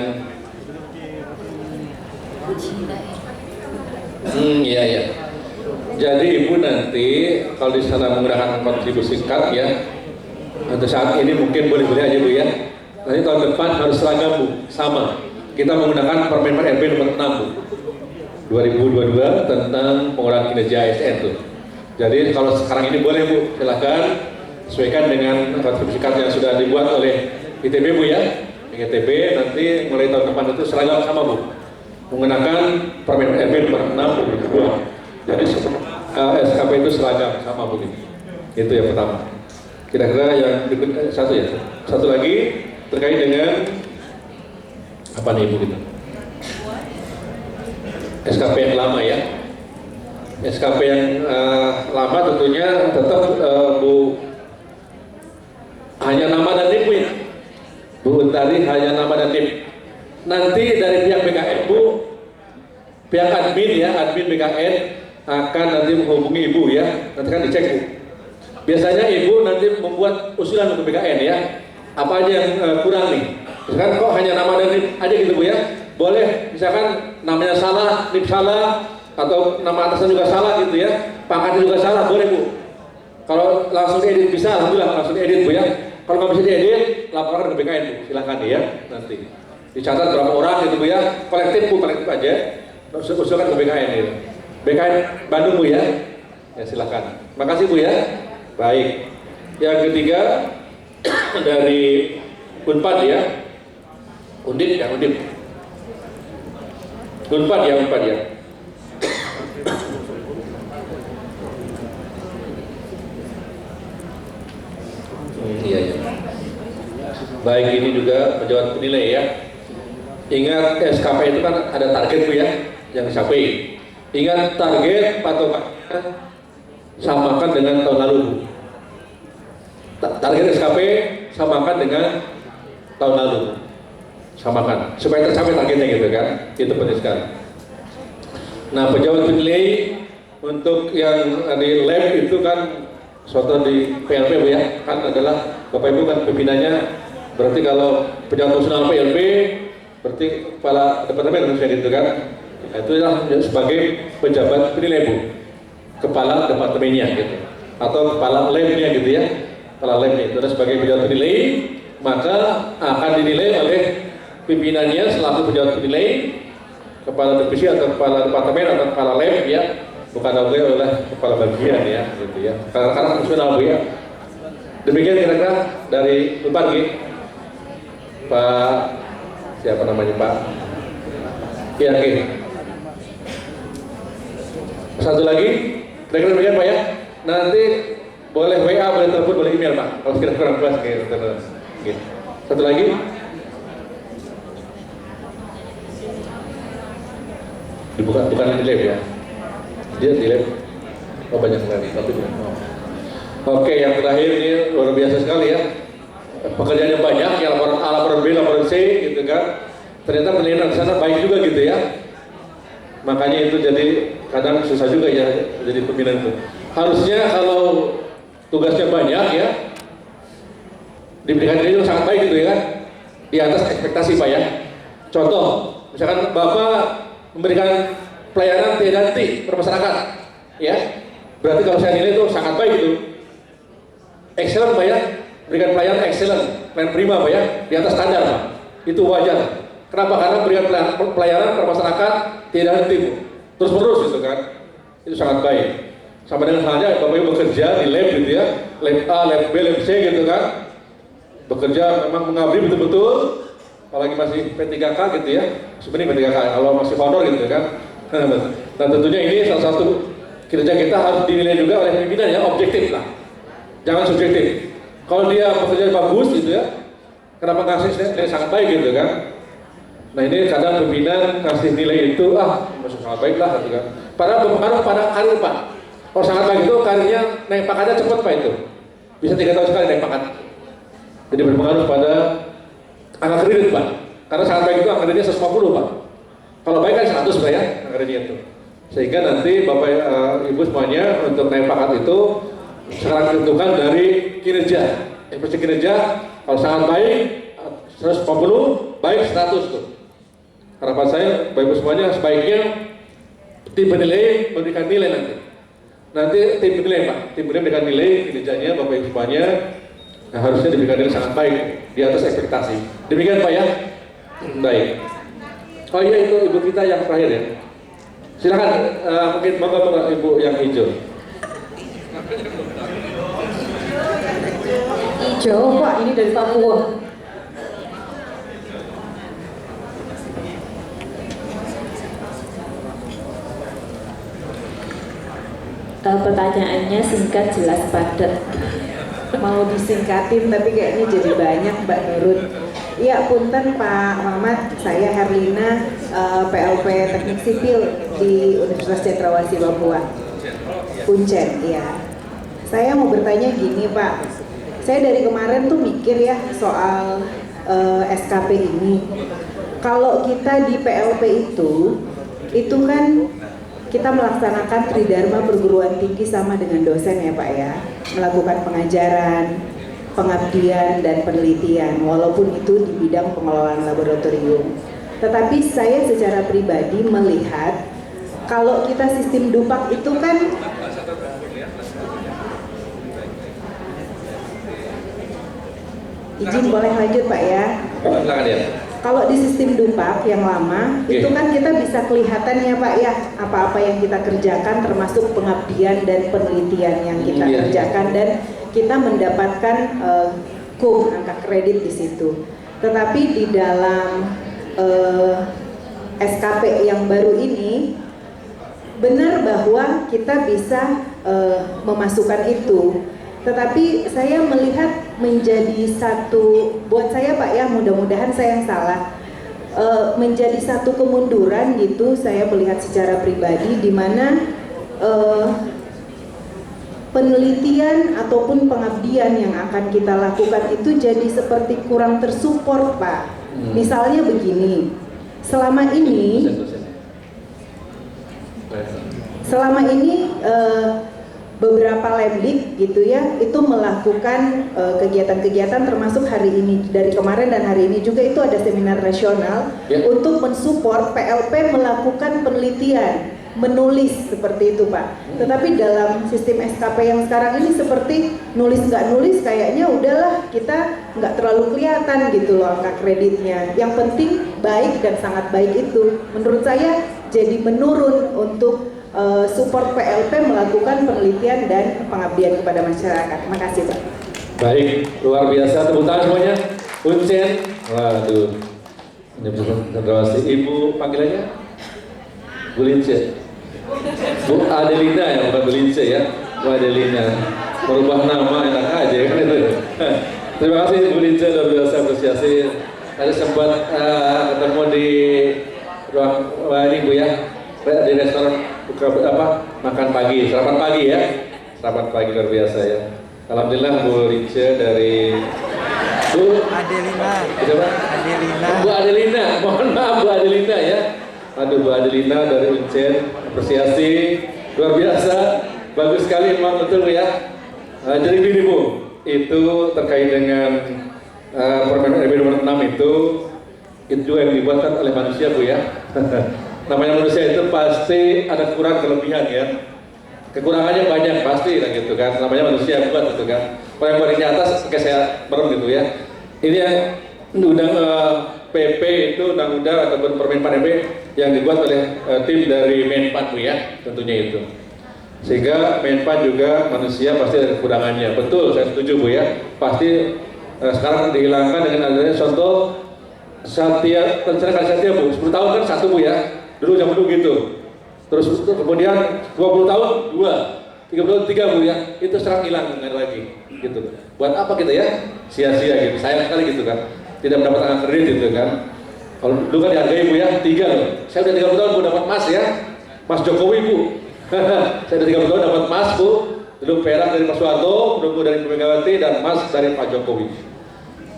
iya. Jadi ibu nanti kalau di sana menggunakan kontribusi card ya, untuk saat ini mungkin boleh-boleh aja Bu ya. Nanti tahun depan harus seragam Bu, sama. Kita menggunakan Permenpan RB nomor 6 Bu, 2022 tentang pengurangan kinerja ASN tuh. Jadi kalau sekarang ini boleh Bu, silakan sesuaikan dengan kontribusi card yang sudah dibuat oleh ITB Bu ya. ITB nanti mulai tahun depan itu seragam sama Bu, menggunakan Permenpan RB nomor 6 Bu. Jadi SKP itu seragam sama Bu. Itu yang pertama. Kira-kira yang berikut satu ya. Satu lagi terkait dengan apa nih Ibu gitu? SKP yang lama ya. SKP yang lama tentunya tetap Bu hanya nama dan NIP ya. Bu Tari hanya nama dan NIP. Nanti dari pihak BKN Bu, pihak admin ya, admin BKN akan nanti menghubungi Ibu ya. Nanti kan dicek Bu. Biasanya Ibu nanti membuat usulan untuk BKN ya. Apa aja yang kurang nih? Misalkan kok hanya nama dan NIP aja gitu Bu ya. Boleh misalkan namanya salah, NIP salah, atau nama atasan juga salah gitu ya. Pangkatnya juga salah, boleh Bu. Kalau langsung diedit bisa, alhamdulillah langsung diedit Bu ya. Kalau nggak bisa diedit, laporkan ke BKN Bu. Silahkan ya nanti. Dicatat berapa orang gitu Bu ya. Kolektif Bu, kolektif aja. Usulkan ke BKN gitu. BKN Bandung Bu ya. Ya silahkan. Makasih Bu ya. Baik. Yang ketiga dari Unpad ya. Undip ya, Undip. Unpad ya. Iya. Baik, ini juga pejabat penilai ya. Ingat SKP itu kan ada target Bu ya, yang dicapai. Ingat target patokannya samakan dengan tahun lalu Bu. Target SKP samakan dengan tahun lalu. Samakan supaya tercapai targetnya gitu kan. Itu penting sekali. Nah, pejabat penilai untuk yang di lab itu kan suatu di PLP Bu ya, kan adalah Bapak Ibu kan pimpinannya. Berarti kalau pejabat fungsional PLP berarti kepala departemen harusnya gitu kan. Nah, itu adalah sebagai pejabat penilai Bu, kepala departemennya gitu, atau kepala labnya gitu ya. Kepala labnya itu adalah sebagai pejabat penilai, maka akan dinilai oleh pimpinannya selaku pejabat penilai, kepala divisi atau kepala departemen atau kepala lab ya, bukan oleh kepala bagian ya gitu ya. Karena fungsional Bu ya. Demikian kira-kira dari Unpad Pak siapa namanya Pak? Ya oke. Satu lagi, kira-kira demikian Pak ya. Nanti boleh WA, boleh telepon, boleh email Pak. Kalau kira kurang puas gitu. Satu lagi. Bukan di lab ya. Dia di lab. Oh banyak sekali. Oke, yang terakhir ini luar biasa sekali ya. Pekerjaan yang banyak, ya laporan A, laporan B, laporan C gitu kan. Ternyata penilaian di sana baik juga gitu ya. Makanya itu jadi kadang susah juga ya jadi pembinaan itu. Harusnya kalau tugasnya banyak ya, diberikan nilai sangat baik gitu ya kan. Di atas ekspektasi Pak ya. Contoh, misalkan Bapak memberikan pelayanan tiada henti per masyarakat ya. Berarti kalau saya nilai itu sangat baik itu. Excellent Pak ya, berikan pelayanan excellent, pelayanan prima Pak ya, di atas standar Pak. Itu wajar. Kenapa? Karena berikan pelayanan per masyarakat tidak henti Bu, terus menerus gitu kan. Itu sangat baik. Sama dengan halnya Bapak Ibu bekerja di lab gitu ya, lab A, lab B, lab C gitu kan. Bekerja memang mengabdi betul-betul, apalagi masih P3K gitu ya, sebenarnya P3K, kalau masih honor gitu kan. Dan tentunya ini salah satu kinerja kita harus dinilai juga oleh pimpinan ya, objektif lah, jangan subjektif. Kalau dia bekerja bagus gitu ya, kenapa ngasih nilai sangat baik gitu kan. Nah ini kadang pimpinan kasih nilai itu, masuk sangat baik lah gitu kan. Padahal berpengaruh pada karir Pak. Kalau sangat baik itu karirnya naik pangkatnya cepat Pak itu, bisa 3 tahun sekali naik pangkat. Jadi berpengaruh pada angka kredit Pak, karena sangat baik itu angka kreditnya 150 Pak. Kalau baik kan 100 Pak ya angka kreditnya itu. Sehingga nanti Bapak Ibu semuanya untuk naik pangkat itu sekarang ditentukan dari kinerja. Ekspresi kinerja kalau sangat baik 150, baik 100 tuh. Harapan saya Bapak Ibu semuanya sebaiknya tim penilai memberikan nilai nanti. Nanti tim penilai Pak, tim penilai memberikan nilai kinerjanya Bapak Ibu semuanya. Nah, harusnya diberikan nilai sangat baik di atas ekspektasi. Demikian Pak ya. Baik. Oh iya itu ibu kita yang terakhir ya. Silakan mungkin bapak ibu yang hijau. Hijau Pak, ini dari Papua. Pertanyaannya singkat, jelas, padat. Mau disingkatin tapi kayaknya jadi banyak Mbak Nurun. Iya, punten Pak Mamat, saya Herlina, PLP Teknik Sipil di Universitas Cendrawasih Papua. Kuncen, iya. Saya mau bertanya gini Pak, saya dari kemarin tuh mikir ya soal SKP ini. Kalau kita di PLP itu kan kita melaksanakan Tridharma perguruan tinggi sama dengan dosen ya Pak ya, melakukan pengajaran, pengabdian dan penelitian, walaupun itu di bidang pengelolaan laboratorium. Tetapi saya secara pribadi melihat kalau kita sistem dupak itu kan izin boleh lanjut Pak ya. Silakan ya. Kalau di sistem dupak yang lama itu kan kita bisa kelihatan ya Pak ya apa-apa yang kita kerjakan termasuk pengabdian dan penelitian yang kita kerjakan dan kita mendapatkan angka kredit di situ. Tetapi di dalam SKP yang baru ini benar bahwa kita bisa memasukkan itu. Tetapi saya melihat menjadi satu, buat saya Pak ya, mudah-mudahan saya yang salah, menjadi satu kemunduran gitu saya melihat secara pribadi, di mana penelitian ataupun pengabdian yang akan kita lakukan itu jadi seperti kurang tersupport Pak. Misalnya begini, selama ini beberapa lemdik gitu ya itu melakukan kegiatan-kegiatan termasuk hari ini, dari kemarin dan hari ini juga itu ada seminar nasional untuk mensupport PLP melakukan penelitian, menulis seperti itu Pak. Tetapi dalam sistem SKP yang sekarang ini seperti nulis nggak nulis kayaknya udahlah kita nggak terlalu kelihatan gitu loh angka kreditnya. Yang penting baik dan sangat baik itu menurut saya jadi menurun untuk support PLP melakukan penelitian dan pengabdian kepada masyarakat. Terima kasih Pak. Baik, luar biasa, tepuk tangan semuanya. Kuncen, waduh, Cendrawasih. Ibu panggilannya Bu Lince, Bu Adelina ya, bukan Bu Lince ya, Bu Adelina. Merubah nama enak aja kan itu. Terima kasih Bu Lince, luar biasa, apresiasi. Ada sempat ketemu di ruang ini Bu ya, di restoran buka makan pagi, sarapan pagi ya, sarapan pagi luar biasa ya. Alhamdulillah Bu Lince dari Bu Adelina. Adelina. Bu Adelina, mohon maaf Bu Adelina ya. Aduh Bu Adelina dari Uncen, apresiasi luar biasa, bagus sekali memang betul ya. Jadi gini Bu, itu terkait dengan Permen RB nomor 6 itu juga yang dibuatkan oleh manusia Bu ya. Namanya manusia itu pasti ada kurang kelebihan ya. Kekurangannya banyak pasti lah gitu kan. Namanya manusia buat gitu kan. Kalau yang paling di atas kayak saya merem gitu ya. Ini yang undang PP itu undang-undang ataupun Permen RB yang dibuat oleh tim dari Menpan Bu ya, tentunya itu. Sehingga Menpan juga manusia pasti ada kekurangannya. Betul, saya setuju Bu ya. Pasti sekarang dihilangkan dengan adanya contoh Satya, rencana Kali Satya Bu, 10 tahun kan 1 Bu ya. Dulu zaman dulu gitu. Terus kemudian 20 tahun 2, 30 tahun 3 Bu ya. Itu sekarang hilang lagi gitu. Buat apa kita ya? Sia-sia gitu. Sayang sekali gitu kan. Tidak mendapatkan kredit gitu kan. Kalau dulu kan dihargai Bu ya, 3 loh. Saya udah 30 tahun Bu dapat emas ya. Mas Jokowi Bu. Saya udah 30 tahun dapat emas Bu. Dulu perak dari Pak Soeharto, dulu dari Bu Megawati, dan emas dari Pak Jokowi.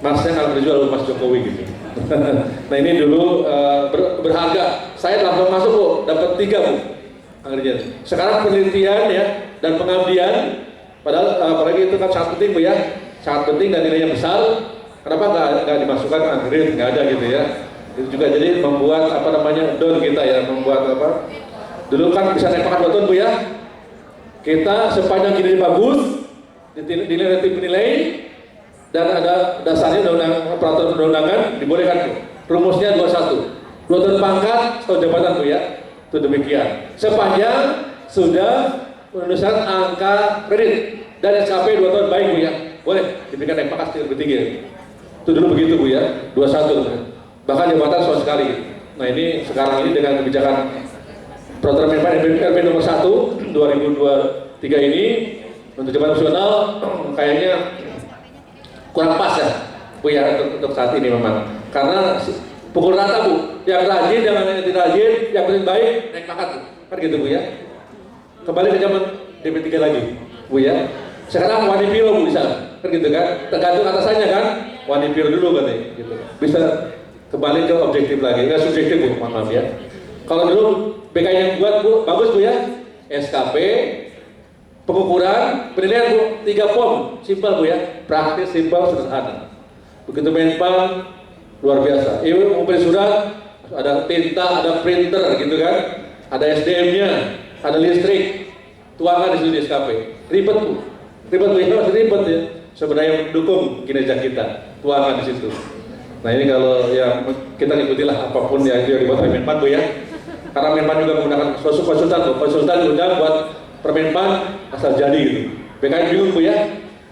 Masnya kalau berjual Mas Jokowi gitu. Nah ini dulu berharga. Saya langsung masuk Bu, dapat 3 Bu. Akhirnya. Sekarang penelitian ya dan pengabdian, padahal apalagi itu kan sangat penting Bu ya, sangat penting dan nilainya besar. Kenapa nggak dimasukkan ke anggaran? Nggak ada gitu ya. Itu juga jadi membuat apa namanya down kita ya, membuat apa? Dulu kan bisa naik pangkat 2 tahun Bu ya. Kita sepanjang kinerja bagus, dinilai dan ada dasarnya peraturan perundang-undangan dibolehkan Bu. Rumusnya 21. 2 tahun pangkat, 1 tahun jabatan Bu ya. Itu demikian. Sepanjang sudah menuliskan angka kredit dan SKP 2 tahun baik Bu ya. Boleh diberikan naik pangkat lebih tinggi. Itu dulu begitu Bu ya. 21. Bahkan jabatan sama sekali. Nah ini sekarang ini dengan kebijakan peraturan Menpan RP nomor 1 2023 ini untuk jabatan nasional kayaknya kurang pas ya Bu ya untuk saat ini memang. Karena pukul rata Bu, yang rajin dengan yang tidak rajin, yang paling baik naik pangkat Bu. Kan gitu Bu ya. Kembali ke zaman DP3 lagi Bu ya. Sekarang Wanipiro Bu bisa, kan gitu kan. Tergantung atasannya kan, Wanipiro dulu katanya gitu. Bisa kembali ke objektif lagi, nggak subjektif Bu, mohon maaf ya. Kalau dulu BK yang buat Bu, bagus Bu ya. SKP, pengukuran, penilaian Bu, 3 form, simpel Bu ya. Praktis, simpel, sederhana. Begitu Menpan, luar biasa. Ibu ngumpulin surat, ada tinta, ada printer gitu kan. Ada SDM-nya, ada listrik, tuangan di situ di SKP. Ribet Bu. Ribet Bu, ya, ribet ya. Sebenarnya mendukung kinerja kita, tuangan di situ. Nah ini kalau ya kita ngikutilah apapun yang dibuat oleh Menpan Bu ya. Karena Menpan juga menggunakan konsultan Bu, konsultan diundang buat Permenpan asal jadi gitu. BKN bingung Bu ya.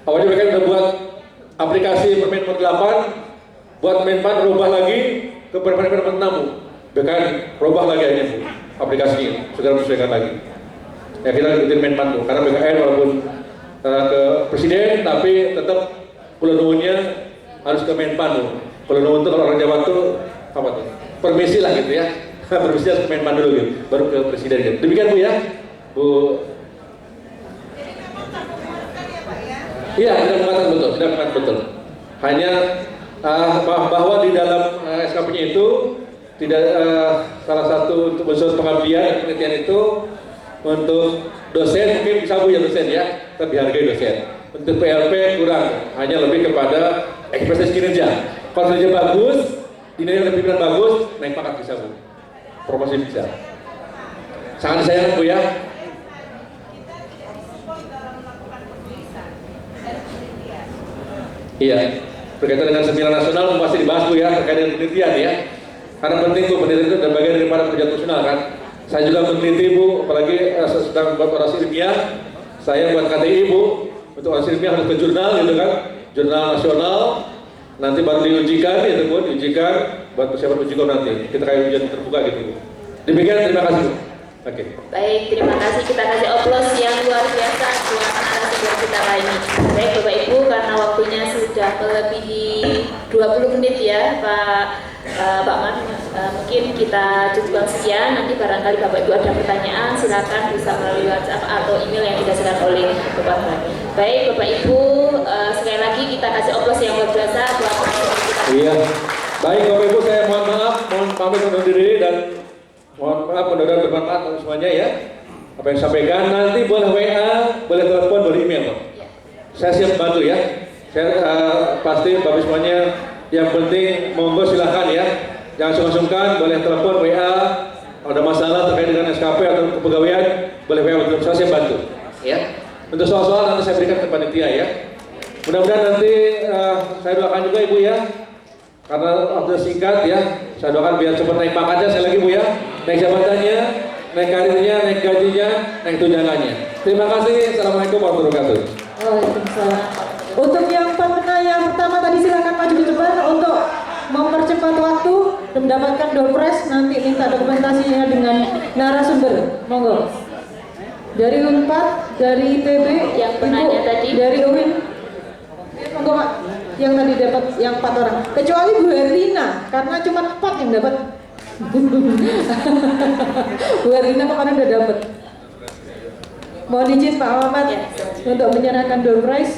Awalnya BKN udah buat aplikasi Permen nomor 8, buat Menpan rubah lagi ke Permen nomor 6 Bu. BKN rubah lagi akhirnya Bu aplikasinya, segera menyesuaikan lagi. Ya kita ngikutin Menpan Bu, karena BKN walaupun ke presiden tapi tetap kulenuhunnya harus ke Menpan Bu. Kalau nonton kalau orang Jawa tuh apa tuh? Permisi lah gitu ya. Permisi harus ke Menpan dulu gitu, baru ke presiden gitu. Demikian Bu ya. Bu. Iya, tidak mengatakan betul, tidak mengatakan betul. Hanya bahwa di dalam SKP-nya itu tidak salah satu untuk unsur pengabdian dan penelitian itu untuk dosen mungkin bisa Bu ya dosen ya, tapi hargai dosen. Untuk PLP kurang, hanya lebih kepada ekspresi kinerja. Kalau kerja bagus, dinilai oleh pimpinan bagus, naik pangkat bisa Bu, promosi bisa. Sangat disayangkan Bu ya. Iya, berkaitan dengan seminar nasional pasti dibahas Bu ya, terkait dengan penelitian ya. Karena penting Bu, penelitian itu bagian daripada kerja nasional kan. Saya juga meneliti Bu, apalagi sedang buat orasi ilmiah. Saya buat KTI Bu, untuk orasi ilmiah harus ke jurnal gitu kan, jurnal nasional. Nanti baru diujikan, itu pun diujikan buat persiapan uji kom nanti. Kita kayak ujian terbuka gitu. Demikian, terima kasih. Oke. Baik, terima kasih. Kita kasih oplos yang luar biasa buat narasumber kita kali ini. Baik Bapak Ibu, karena waktunya sudah melebihi 20 menit ya Pak Man. Mungkin kita cukupkan sekian. Nanti barangkali Bapak Ibu ada pertanyaan, silakan bisa melalui WhatsApp atau email yang didasarkan oleh Bapak Man. Baik Bapak Ibu, sekali lagi kita kasih oplos yang luar biasa buat narasumber kita. Iya. Baik Bapak Ibu, saya mohon maaf, mohon pamit undur diri dan mohon maaf mudah-mudahan bermanfaat untuk semuanya ya. Apa yang disampaikan nanti boleh WA, boleh telepon, boleh email Pak. Saya siap bantu ya. Saya pasti Bapak semuanya. Yang penting monggo silahkan ya. Jangan sungkan-sungkan, boleh telepon WA. Kalau ada masalah terkait dengan SKP atau kepegawaian, boleh WA untuk saya siap bantu. Ya. Untuk soal-soal nanti saya berikan ke panitia ya. Mudah-mudahan nanti saya doakan juga Ibu ya. Karena waktu singkat ya, saya doakan biar cepat naik pangkatnya saya lagi Bu ya. Naik jabatannya, naik karirnya, naik gajinya, naik tunjangannya. Terima kasih. Assalamualaikum warahmatullahi wabarakatuh. Waalaikumsalam. Untuk yang pemenang yang pertama tadi silakan maju ke depan untuk mempercepat waktu dan mendapatkan door prize. Nanti minta dokumentasinya dengan narasumber. Monggo. Dari Unpad, dari ITB, Yang penanya tadi. dari UIN. Monggo Pak. Yang tadi dapat yang 4 orang. Kecuali Bu Herlina karena cuma 4 yang dapat. Bu Herlina kemarin udah dapat. Mohon izin Pak Muhammad untuk menyerahkan door prize.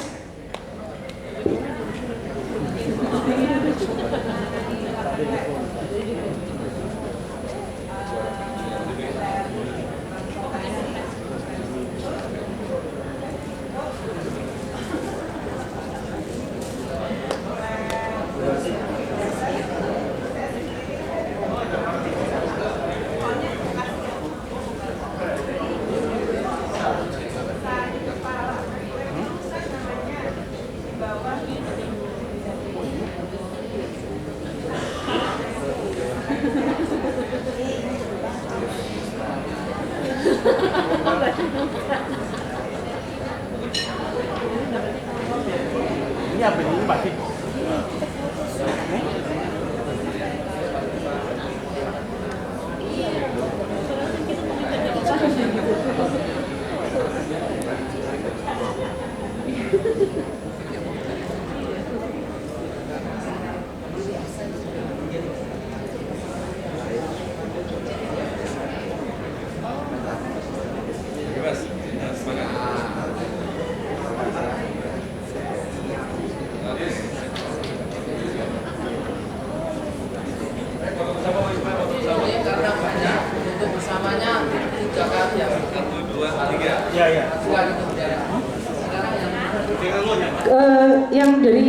Ini apa ini batik? Karena banyak untuk bersamanya 3 kali ya. 1, 2, 3. Iya, iya.